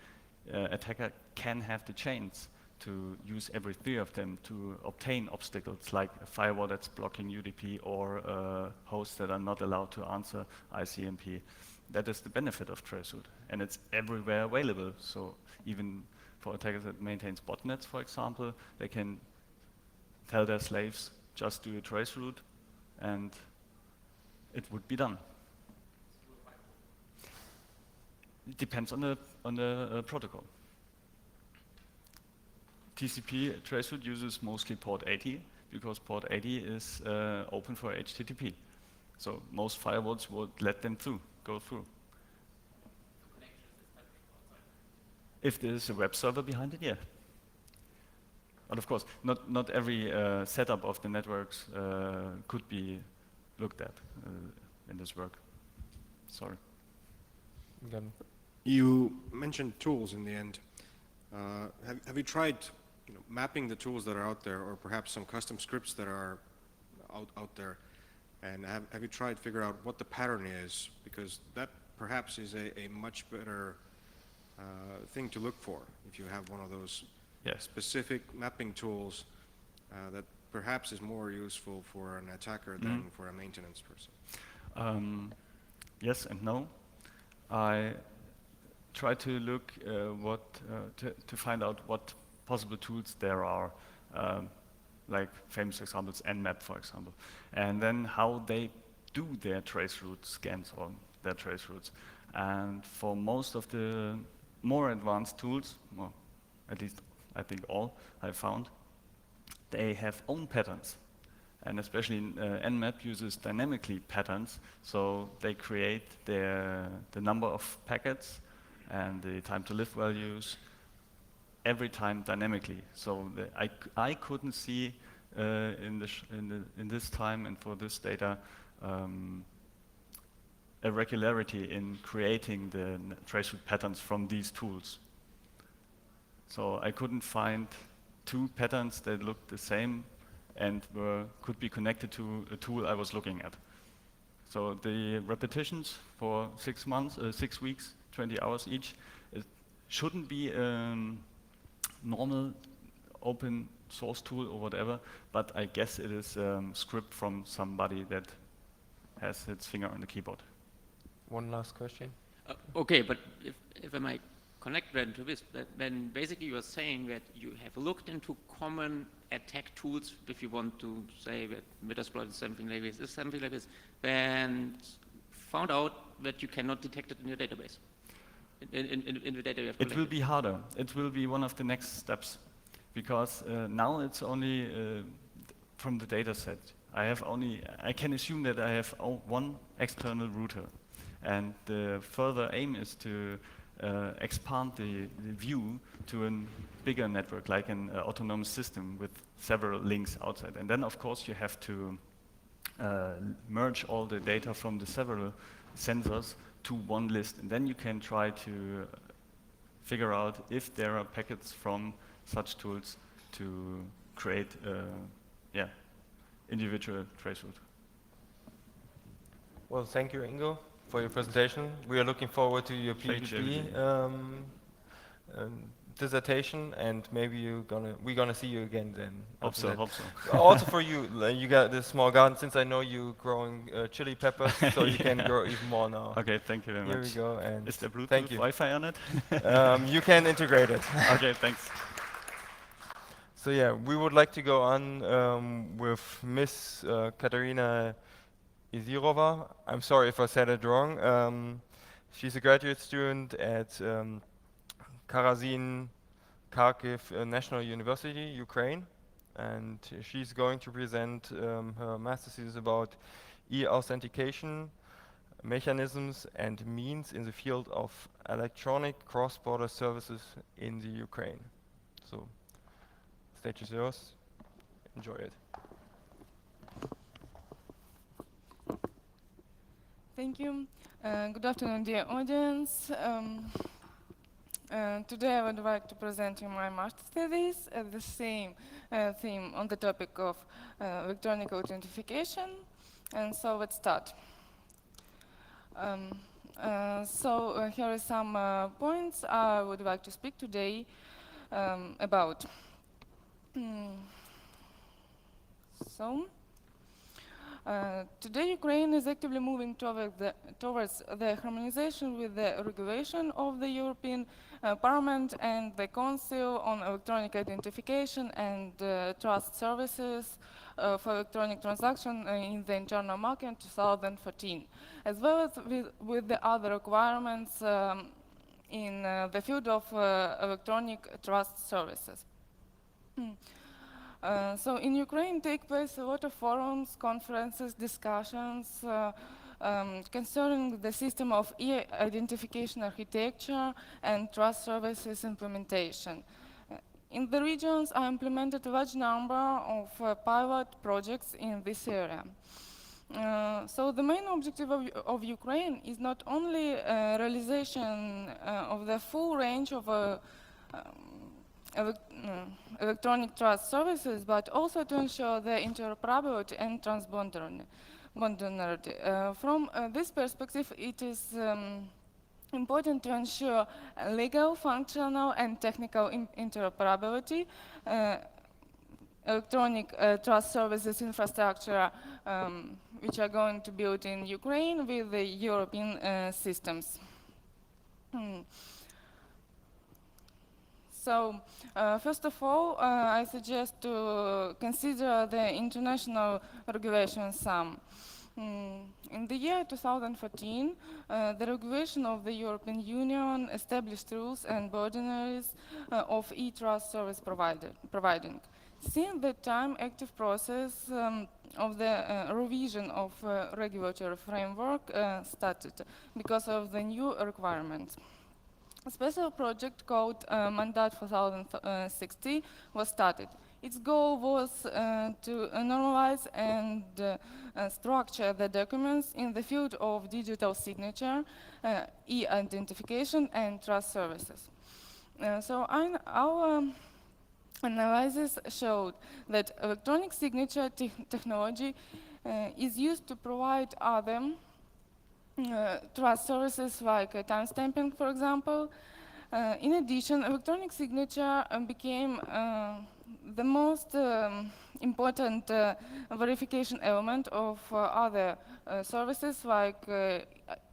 attacker can have the chance to use every three of them to obtain obstacles like a firewall that's blocking UDP or hosts that are not allowed to answer ICMP. That is the benefit of traceroute, and it's everywhere available. So even for attackers that maintains botnets, for example, they can tell their slaves just do a traceroute, and it would be done. It depends on the protocol. TCP traceroute uses mostly port 80 because port 80 is open for HTTP. So most firewalls would let them go through. If there's a web server behind it, yeah. But of course, not every setup of the networks could be looked at in this work. Sorry. Again. You mentioned tools in the end. Have you tried mapping the tools that are out there, or perhaps some custom scripts that are out there? And have you tried to figure out what the pattern is? Because that perhaps is a much better thing to look for if you have one of those specific mapping tools that perhaps is more useful for an attacker than for a maintenance person. Yes and no. I try to look to find out what possible tools there are, like famous examples, Nmap, for example, and then how they do their traceroute scans or their traceroutes. And for most of the more advanced tools, well, at least I think all I found, they have own patterns. And especially Nmap uses dynamically patterns, so they create the number of packets and the time to live values every time dynamically. So I couldn't see in this time and for this data a regularity in creating the traceroute patterns from these tools. So I couldn't find two patterns that looked the same and could be connected to a tool I was looking at. So the repetitions for 6 months, 6 weeks, 20 hours each, it shouldn't be a normal open source tool or whatever, but I guess it is a script from somebody that has its finger on the keyboard. One last question. Okay, but if I might connect then to this, then basically you are saying that you have looked into common attack tools, if you want to say that Metasploit is something like this, and found out that you cannot detect it in your database, in the data you have collected. It will be harder. It will be one of the next steps. because now it's only from the data set. I can assume that I have one external router, and the further aim is to expand the view to a bigger network, like an autonomous system with several links outside. And then, of course, you have to merge all the data from the several sensors to one list, and then you can try to figure out if there are packets from such tools to create individual traceroute. Well, thank you, Ingo, for your presentation. We are looking forward to your Thank you, PhD dissertation, and maybe we're gonna see you again then. Hope after so, that. hope so. Also for you, you got this small garden. Since I know you growing chili peppers, so you can grow even more now. Okay, thank you very Here we much. go, and Is there Bluetooth thank you. Wi-Fi on it? You can integrate it. Okay, thanks. So yeah, we would like to go on with Miss Katarina Izirova. I'm sorry if I said it wrong. She's a graduate student at Karazin Kharkiv National University, Ukraine, and she's going to present her master's thesis about e-authentication mechanisms and means in the field of electronic cross-border services in the Ukraine. So, stage is yours. Enjoy it. Thank you. Good afternoon, dear audience. Today I would like to present you my master's thesis at the same theme on the topic of electronic authentication. And so let's start. Here are some points I would like to speak today about. Today Ukraine is actively moving towards the harmonization with the regulation of the European Parliament and the Council on Electronic Identification and Trust Services for electronic transaction in the internal market in 2014, as well as with the other requirements in the field of electronic trust services. So in Ukraine take place a lot of forums, conferences, discussions concerning the system of e-identification architecture and trust services implementation. In the regions are implemented a large number of pilot projects in this area. So the main objective of Ukraine is not only realization of the full range of electronic trust services, but also to ensure the interoperability and transboundarity. From this perspective, it is important to ensure legal, functional, and technical interoperability, electronic trust services infrastructure, which are going to build in Ukraine with the European systems. So, first of all, I suggest to consider the international regulation sum. In the year 2014, the regulation of the European Union established rules and boundaries of e-trust service providing. Since that time, active process of the revision of regulatory framework started because of the new requirements. A special project called Mandate 2060 was started. Its goal was to normalize and structure the documents in the field of digital signature, e-identification, and trust services. Our analysis showed that electronic signature technology is used to provide other trust services like timestamping, for example. In addition, electronic signature became the most important verification element of other services like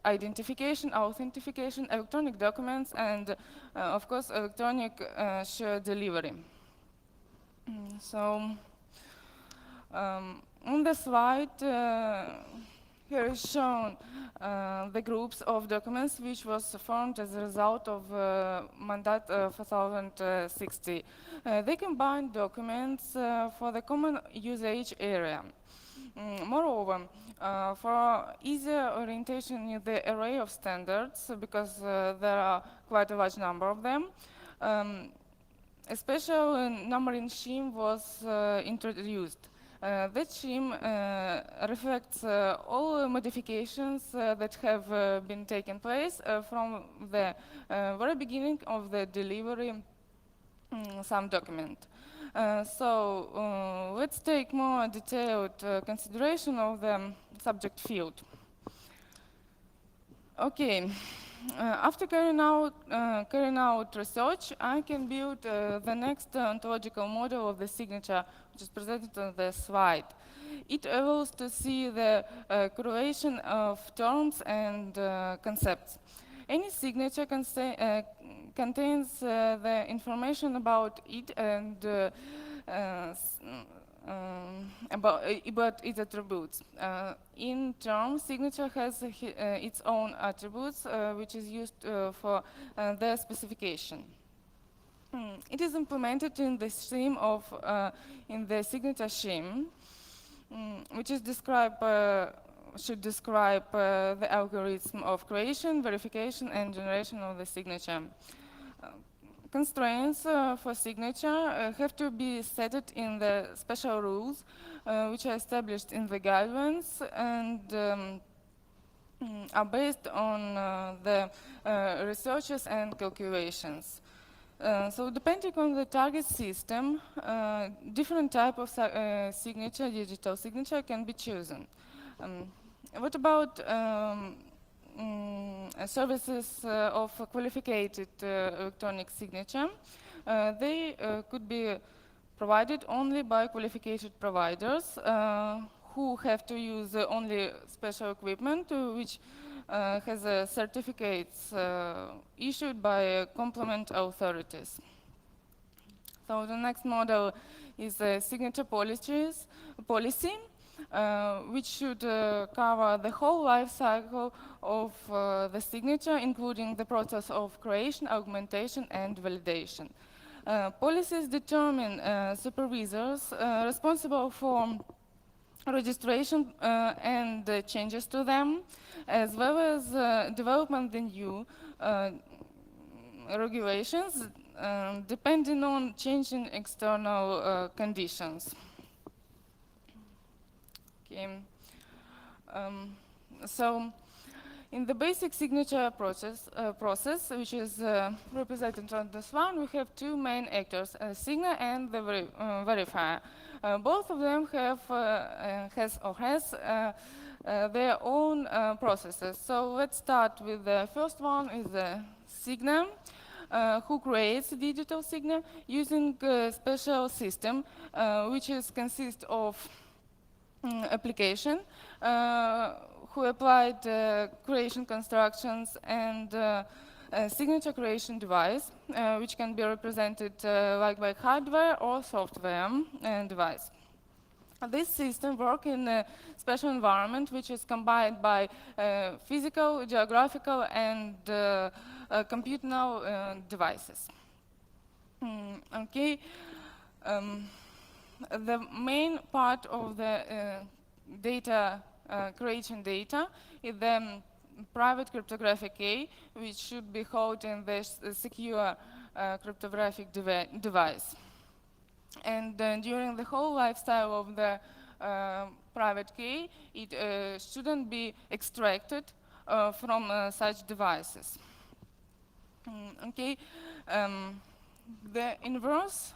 identification, authentication, electronic documents, and of course electronic shared delivery. On the slide, Here is shown the groups of documents which was formed as a result of Mandat 4060. They combine documents for the common usage area. Moreover, for easier orientation in the array of standards, because there are quite a large number of them, a special numbering scheme was introduced. That scheme reflects all modifications that have been taken place from the very beginning of the delivery some document. Let's take more detailed consideration of the subject field. Okay, after carrying out research, I can build the next ontological model of the signature, which is presented on the slide. It allows to see the correlation of terms and concepts. Any signature contains the information about it and about its attributes. In turn, signature has its own attributes, which is used for their specification. It is implemented in the scheme of in the signature scheme, which is should describe the algorithm of creation, verification, and generation of the signature. Constraints for signature have to be set in the special rules which are established in the guidelines and are based on the researches and calculations. So depending on the target system, different type of signature, digital signature can be chosen. What about services of qualified electronic signature? They could be provided only by qualified providers who have to use only special equipment which has certificates issued by complement authorities. So the next model is signature policy, which should cover the whole life cycle of the signature, including the process of creation, augmentation, and validation. Policies determine supervisors responsible for registration and changes to them, as well as development of new regulations depending on changing external conditions. Okay. So, in the basic signature process, which is represented on this one, we have two main actors, a signer and the verifier. Both of them have has their own processes. So let's start with the first one, is the signer, who creates a digital signer using a special system, which consists of application, who applied creation constructions and a signature creation device, which can be represented like by hardware or software device. This system works in a special environment which is combined by physical, geographical, and computational devices. Okay. The main part of the data creation data is the private cryptographic key, which should be held in the secure cryptographic device. And during the whole lifestyle of the private key, it shouldn't be extracted from such devices. Okay, the inverse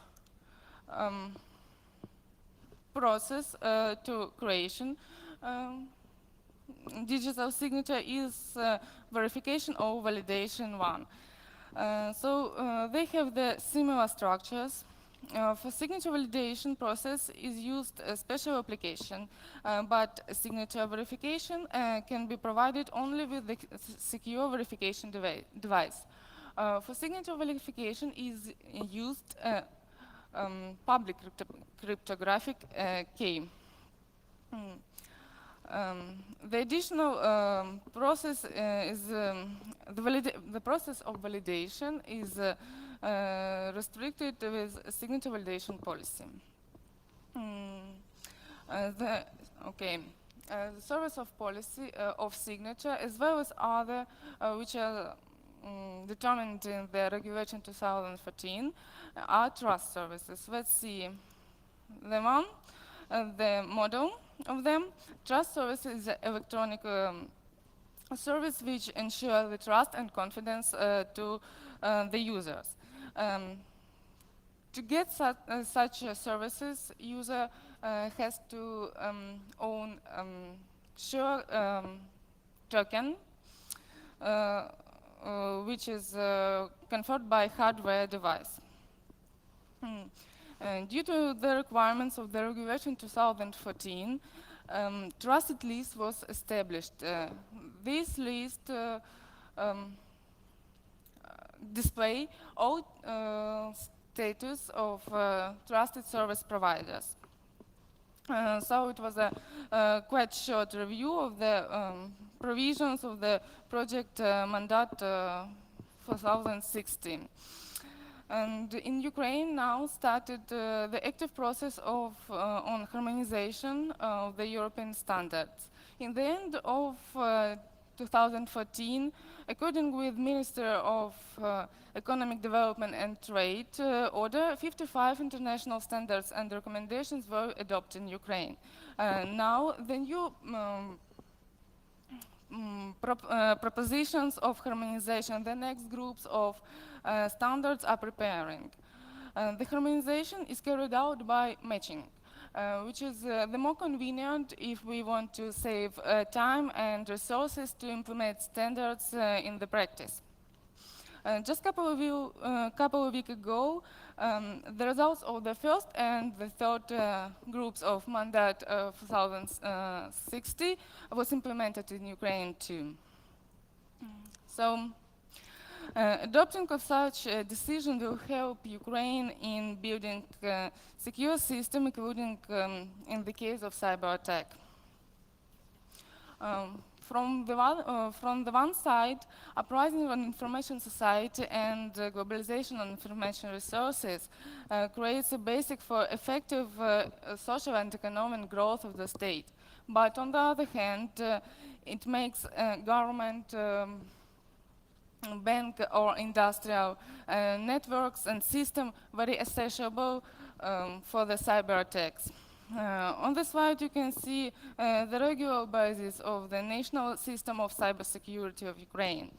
process to creation digital signature is verification or validation one. They have the similar structures. For signature validation process is used a special application, but signature verification can be provided only with the secure verification device. For signature verification is used public cryptographic key. The additional process is the process of validation is restricted with a signature validation policy. The service of policy of signature, as well as other which are determined in the regulation 2014, are trust services. Let's see the model of them. Trust service is an electronic service which ensures the trust and confidence to the users. To get such services, user has to own sure token, which is conferred by hardware device. Due to the requirements of the regulation 2014, trusted list was established. This list display all status of trusted service providers. So it was a quite short review of the provisions of the project mandate 2016. And in Ukraine now started the active process of on harmonization of the European standards. In the end of 2014, according with Minister of Economic Development and Trade order, 55 international standards and recommendations were adopted in Ukraine. Now the new propositions of harmonization, the next groups of standards are preparing. The harmonization is carried out by matching, which is the more convenient if we want to save time and resources to implement standards in the practice. Just a couple of weeks ago, the results of the first and the third groups of mandate 2060 was implemented in Ukraine too. So, adopting of such a decision will help Ukraine in building a secure system, including in the case of cyber attack. From the one side, uprising on information society and globalization on information resources creates a basic for effective social and economic growth of the state. But on the other hand, it makes government, bank or industrial networks and system very accessible for the cyber attacks. On the slide you can see the regular basis of the national system of cybersecurity of Ukraine.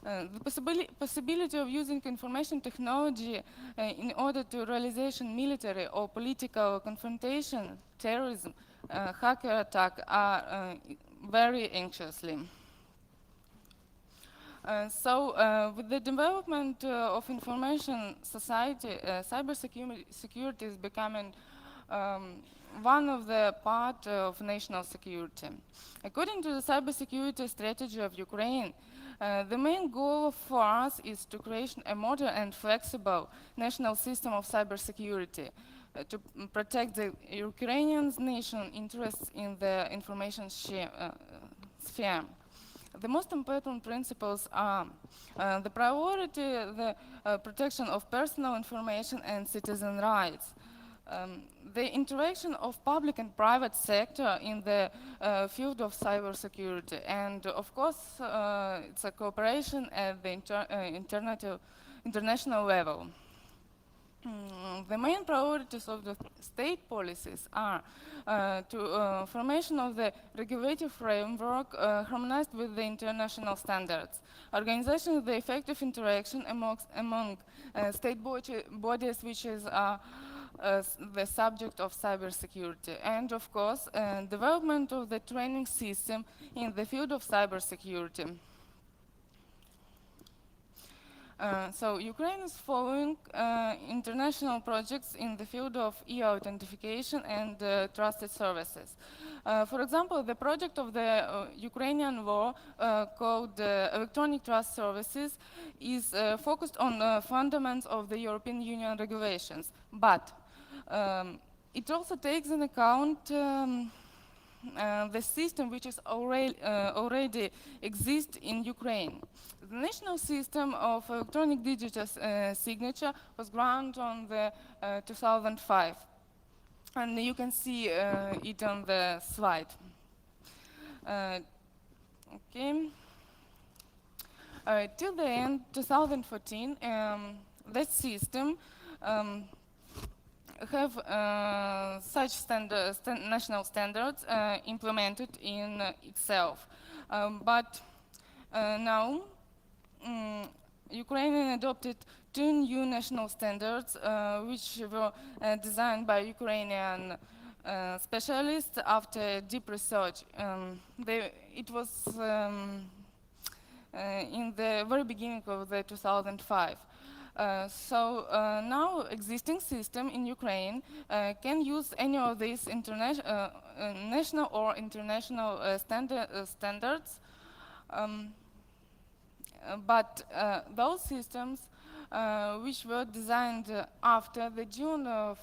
The possibility of using information technology in order to realization military or political confrontation, terrorism, hacker attack are very anxiously. With the development of information society, cybersecurity is becoming one of the part of national security. According to the cybersecurity strategy of Ukraine, the main goal for us is to create a modern and flexible national system of cybersecurity to protect the Ukrainian nation interests in the information sphere. The most important principles are the priority, the protection of personal information and citizen rights, the interaction of public and private sector in the field of cybersecurity, and of course it's a cooperation at the international level. The main priorities of the state policies are formation of the regulatory framework harmonized with the international standards, organization of the effective interaction among state bodies which is the subject of cybersecurity, and of course development of the training system in the field of cybersecurity. So Ukraine is following international projects in the field of e-authentication and trusted services. For example, the project of the Ukrainian law called Electronic Trust Services is focused on fundamentals of the European Union regulations, but it also takes into account the system which is already exists in Ukraine. The national system of electronic digital signature was granted on the 2005, and you can see it on the slide. Okay. Till the end 2014, that system have such national standards implemented in itself. But now, Ukraine adopted two new national standards, which were designed by Ukrainian specialists after deep research. It was in the very beginning of the 2005. So now existing system in Ukraine can use any of these national or international standards, but those systems which were designed after the June of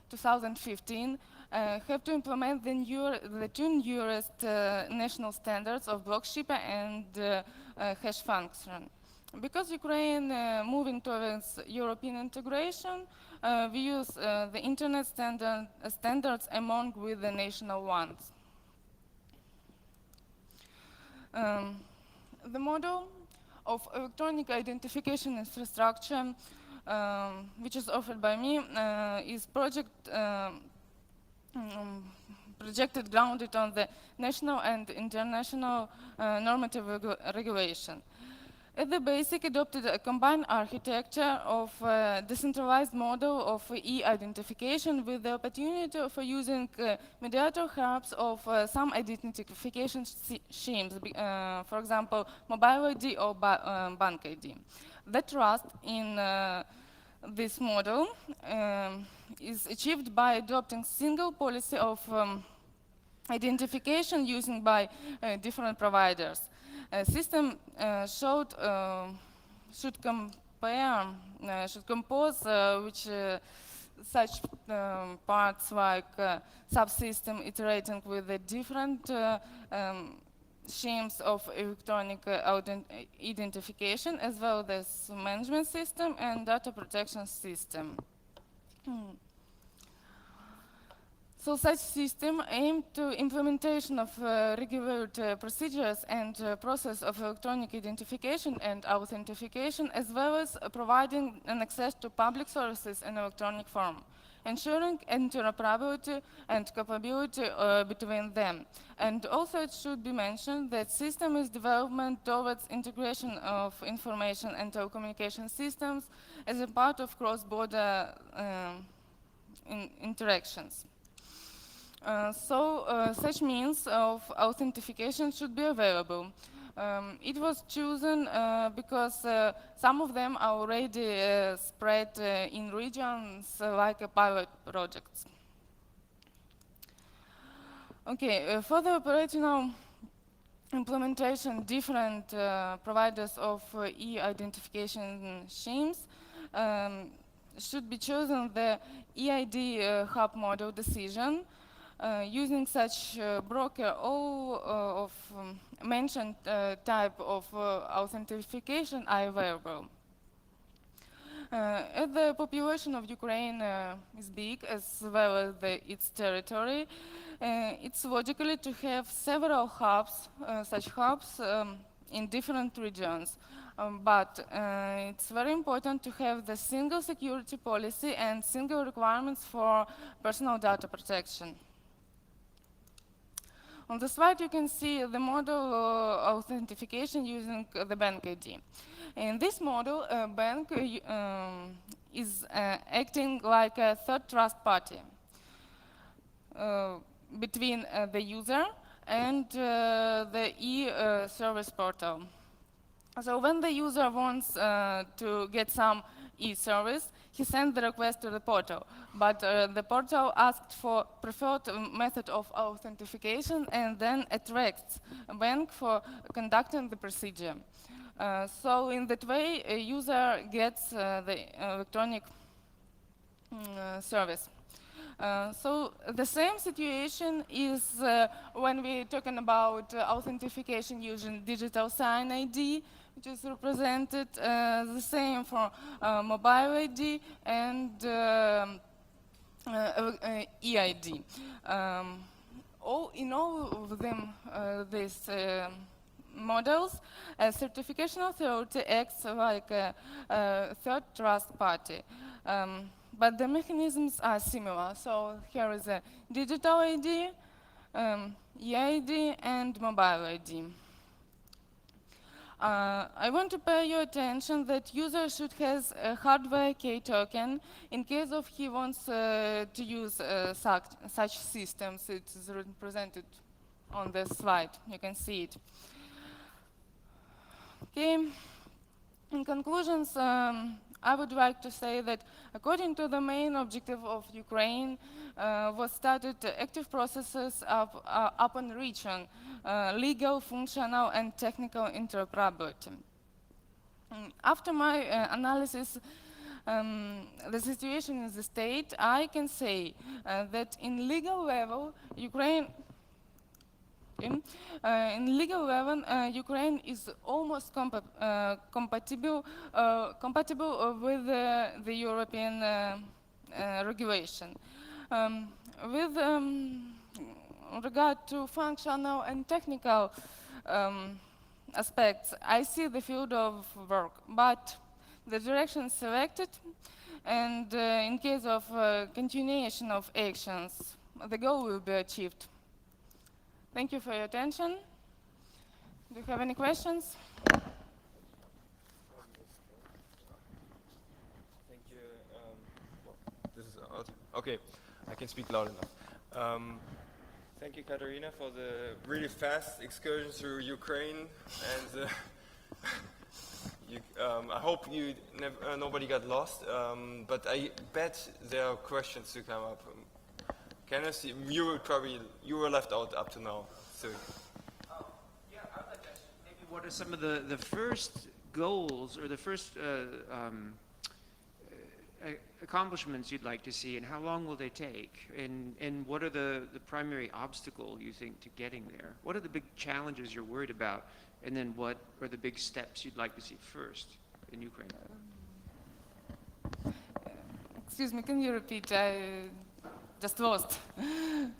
2015 have to implement the two newest national standards of block shipper and hash function. Because Ukraine moving towards European integration, we use the internet standards among with the national ones. The model of electronic identification infrastructure, which is offered by me, is projected grounded on the national and international normative regulation. At the basic, adopted a combined architecture of a decentralized model of e-identification with the opportunity for using mediator hubs of some identification schemes, for example, mobile ID or bank ID. The trust in this model is achieved by adopting single policy of identification using by different providers. System should compose which such parts like subsystem iterating with the different schemes of electronic identification, as well as management system and data protection system. So such system aimed to implementation of regulatory procedures and process of electronic identification and authentication, as well as providing an access to public services in electronic form, ensuring interoperability and capability between them. And also it should be mentioned that system is development towards integration of information and telecommunication systems as a part of cross-border interactions. Such means of authentication should be available. It was chosen because some of them are already spread in regions like pilot projects. Okay, for the operational implementation, different providers of e-identification schemes should be chosen the EID hub model decision. Using such broker, all of mentioned type of authentication are available. As the population of Ukraine is big, as well as its territory, it's logically to have several hubs, such hubs in different regions. But it's very important to have the single security policy and single requirements for personal data protection. On the slide, you can see the model authentication using the bank ID. In this model, a bank is acting like a third trust party between the user and the e-service portal. So when the user wants to get some e-service, he sends the request to the portal. But the portal asked for preferred method of authentication and then attracts a bank for conducting the procedure. So in that way, a user gets the electronic service. So the same situation is when we're talking about authentication using digital sign ID, which is represented the same for mobile ID and EID. In all of them, these models, a certification authority acts like a third trust party. But the mechanisms are similar. So here is a digital ID, EID, and mobile ID. I want to pay your attention that user should have a hardware key token in case of he wants to use such systems. It is represented on the slide. You can see it. Okay. In conclusions, I would like to say that according to the main objective of Ukraine was started active processes upon reaching legal, functional, and technical interoperability. After my analysis, the situation in the state, I can say that in legal level, Ukraine Ukraine is almost compatible with the European regulation. With regard to functional and technical aspects, I see the field of work, but the direction selected, and in case of continuation of actions, the goal will be achieved. Thank you for your attention. Do you have any questions? Thank you. This is out. Okay, I can speak loud enough. Thank you, Katerina, for the really fast excursion through Ukraine, and I hope nobody got lost. But I bet there are questions to come up. Kenneth, you were left out up to now. So. Yeah, I'd like to ask maybe what are some of the first goals or the first accomplishments you'd like to see, and how long will they take? And what are the primary obstacle you think to getting there? What are the big challenges you're worried about? And then what are the big steps you'd like to see first in Ukraine? Excuse me, can you repeat? I just lost.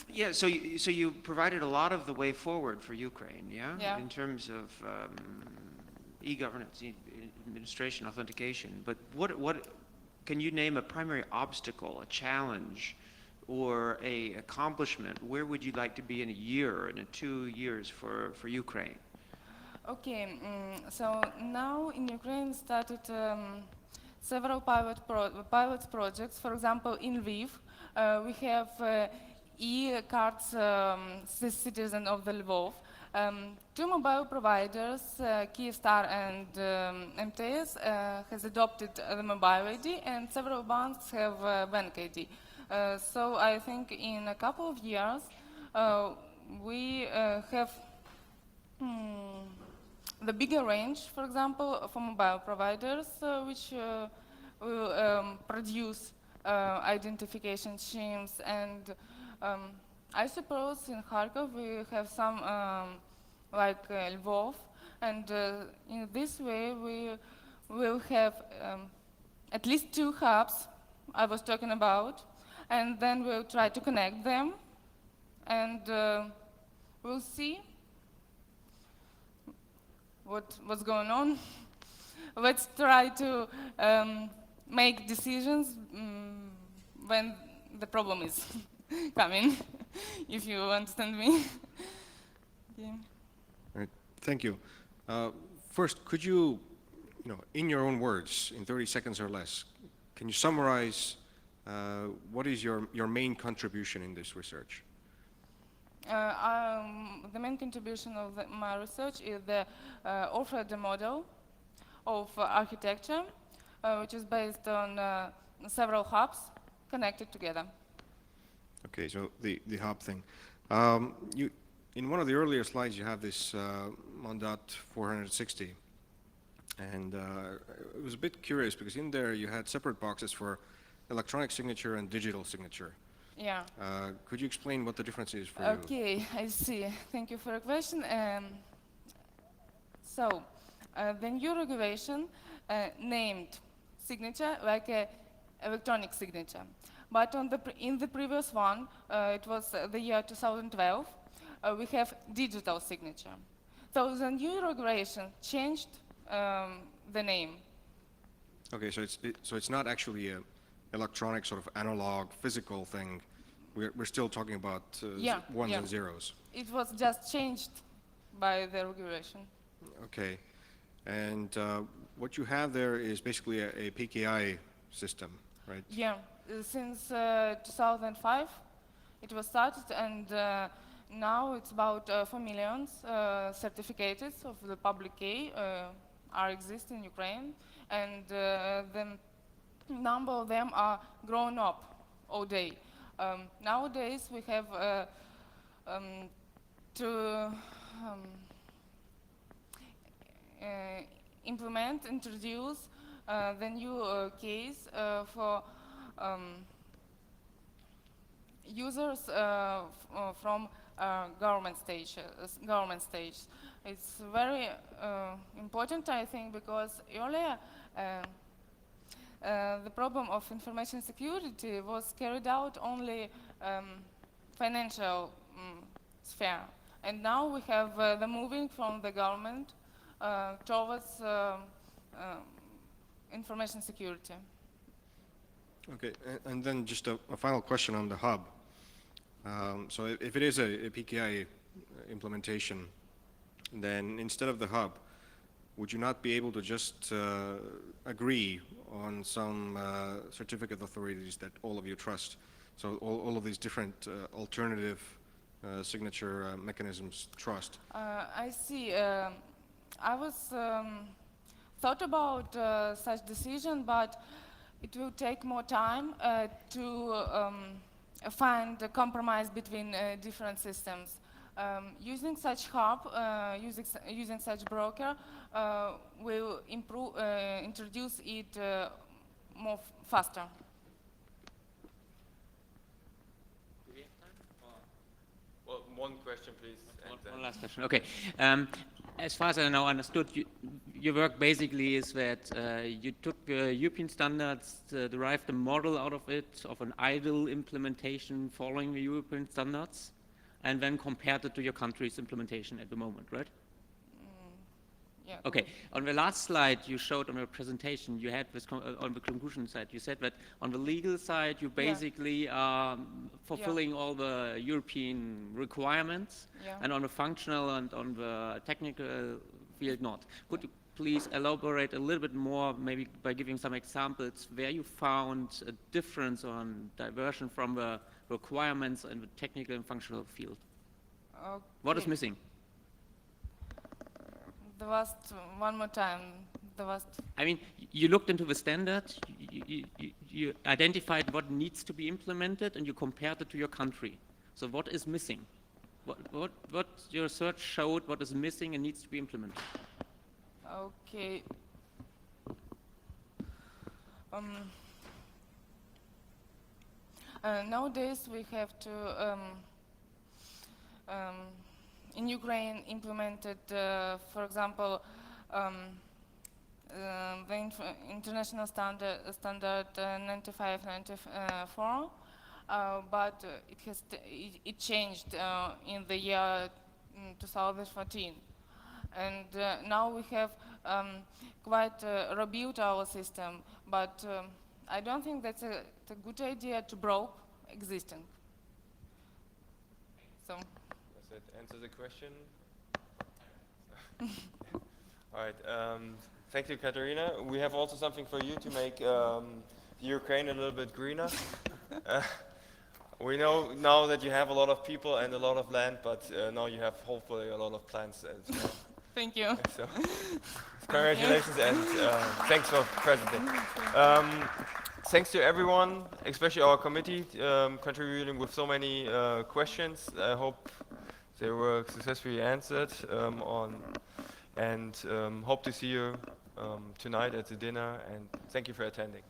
Yeah, so you provided a lot of the way forward for Ukraine, yeah? Yeah. In terms of e-governance, administration, authentication. But what can you name a primary obstacle, a challenge, or a accomplishment? Where would you like to be in a year, in 2 years for Ukraine? Okay, so now in Ukraine started several pilot projects. For example, in Lviv, we have e-cards, citizen of the Lvov. Two mobile providers, Kyivstar and MTS, has adopted the mobile ID, and several banks have bank ID. So I think in a couple of years, we have the bigger range, for example, for mobile providers, which will produce identification schemes. And I suppose in Kharkov we have some like Lvov, and in this way we will have at least 2 hubs I was talking about, and then we'll try to connect them, and we'll see what's going on. Let's try to make decisions when the problem is coming, if you understand me. Yeah. All right, thank you. First, could you, in your own words, in 30 seconds or less, can you summarize what is your main contribution in this research? The main contribution of my research is the offered model of architecture, which is based on several hubs connected together. Okay, so the hub thing. In one of the earlier slides, you have this Mandat 460, and it was a bit curious because in there you had separate boxes for electronic signature and digital signature. Yeah. Could you explain what the difference is for you? Okay, I see. Thank you for your question. So, the new regulation named signature like a electronic signature. But in the previous one, it was the year 2012, we have digital signature. So the new regulation changed the name. Okay, so it's not actually a electronic sort of analog physical thing. We're still talking about ones and zeros. It was just changed by the regulation. Okay, and what you have there is basically a PKI system, right? Yeah, since 2005 it was started, and now it's about 4 million certificates of the public key are exist in Ukraine, and the number of them are growing up all day. Nowadays we have to introduce the new keys for users from government stage. It's very important, I think, because earlier the problem of information security was carried out only financial sphere, and now we have the moving from the government towards information security. Okay, and then just a final question on the hub. So if it is a PKI implementation, then instead of the hub, would you not be able to just agree on some certificate authorities that all of you trust? So all of these different alternative signature mechanisms trust. I see. I was thought about such decision, but it will take more time to find a compromise between different systems. Using such hub, using such broker, will introduce it more faster. Do we have time? Well, one question, please. One last question. Okay. As far as I now understood, your work basically is that you took European standards, derived a model out of it, of an ideal implementation following the European standards, and then compared it to your country's implementation at the moment, right? Yeah. Okay. On the last slide you showed on your presentation, you had this on the conclusion side, you said that on the legal side you basically are fulfilling all the European requirements, and on the functional and on the technical field not. Could you please elaborate a little bit more, maybe by giving some examples where you found a difference on diversion from the requirements in the technical and functional field? Okay. What is missing? The last, one more time, the last. I mean, you looked into the standard, you identified what needs to be implemented, and you compared it to your country. So what is missing? What your research showed, what is missing and needs to be implemented? Okay. Nowadays we have to in Ukraine implemented, for example, the international standard 95/94, but it changed in the year 2014, and now we have quite rebuilt our system, but I don't think that's a good idea to broke existing. So. Does that answer the question? All right. Thank you, Katarina. We have also something for you to make Ukraine a little bit greener. We know now that you have a lot of people and a lot of land, but now you have hopefully a lot of plants as well. Thank you. So, congratulations and thanks for presenting. Thanks to everyone, especially our committee, contributing with so many questions. I hope they were successfully answered and hope to see you tonight at the dinner, and thank you for attending.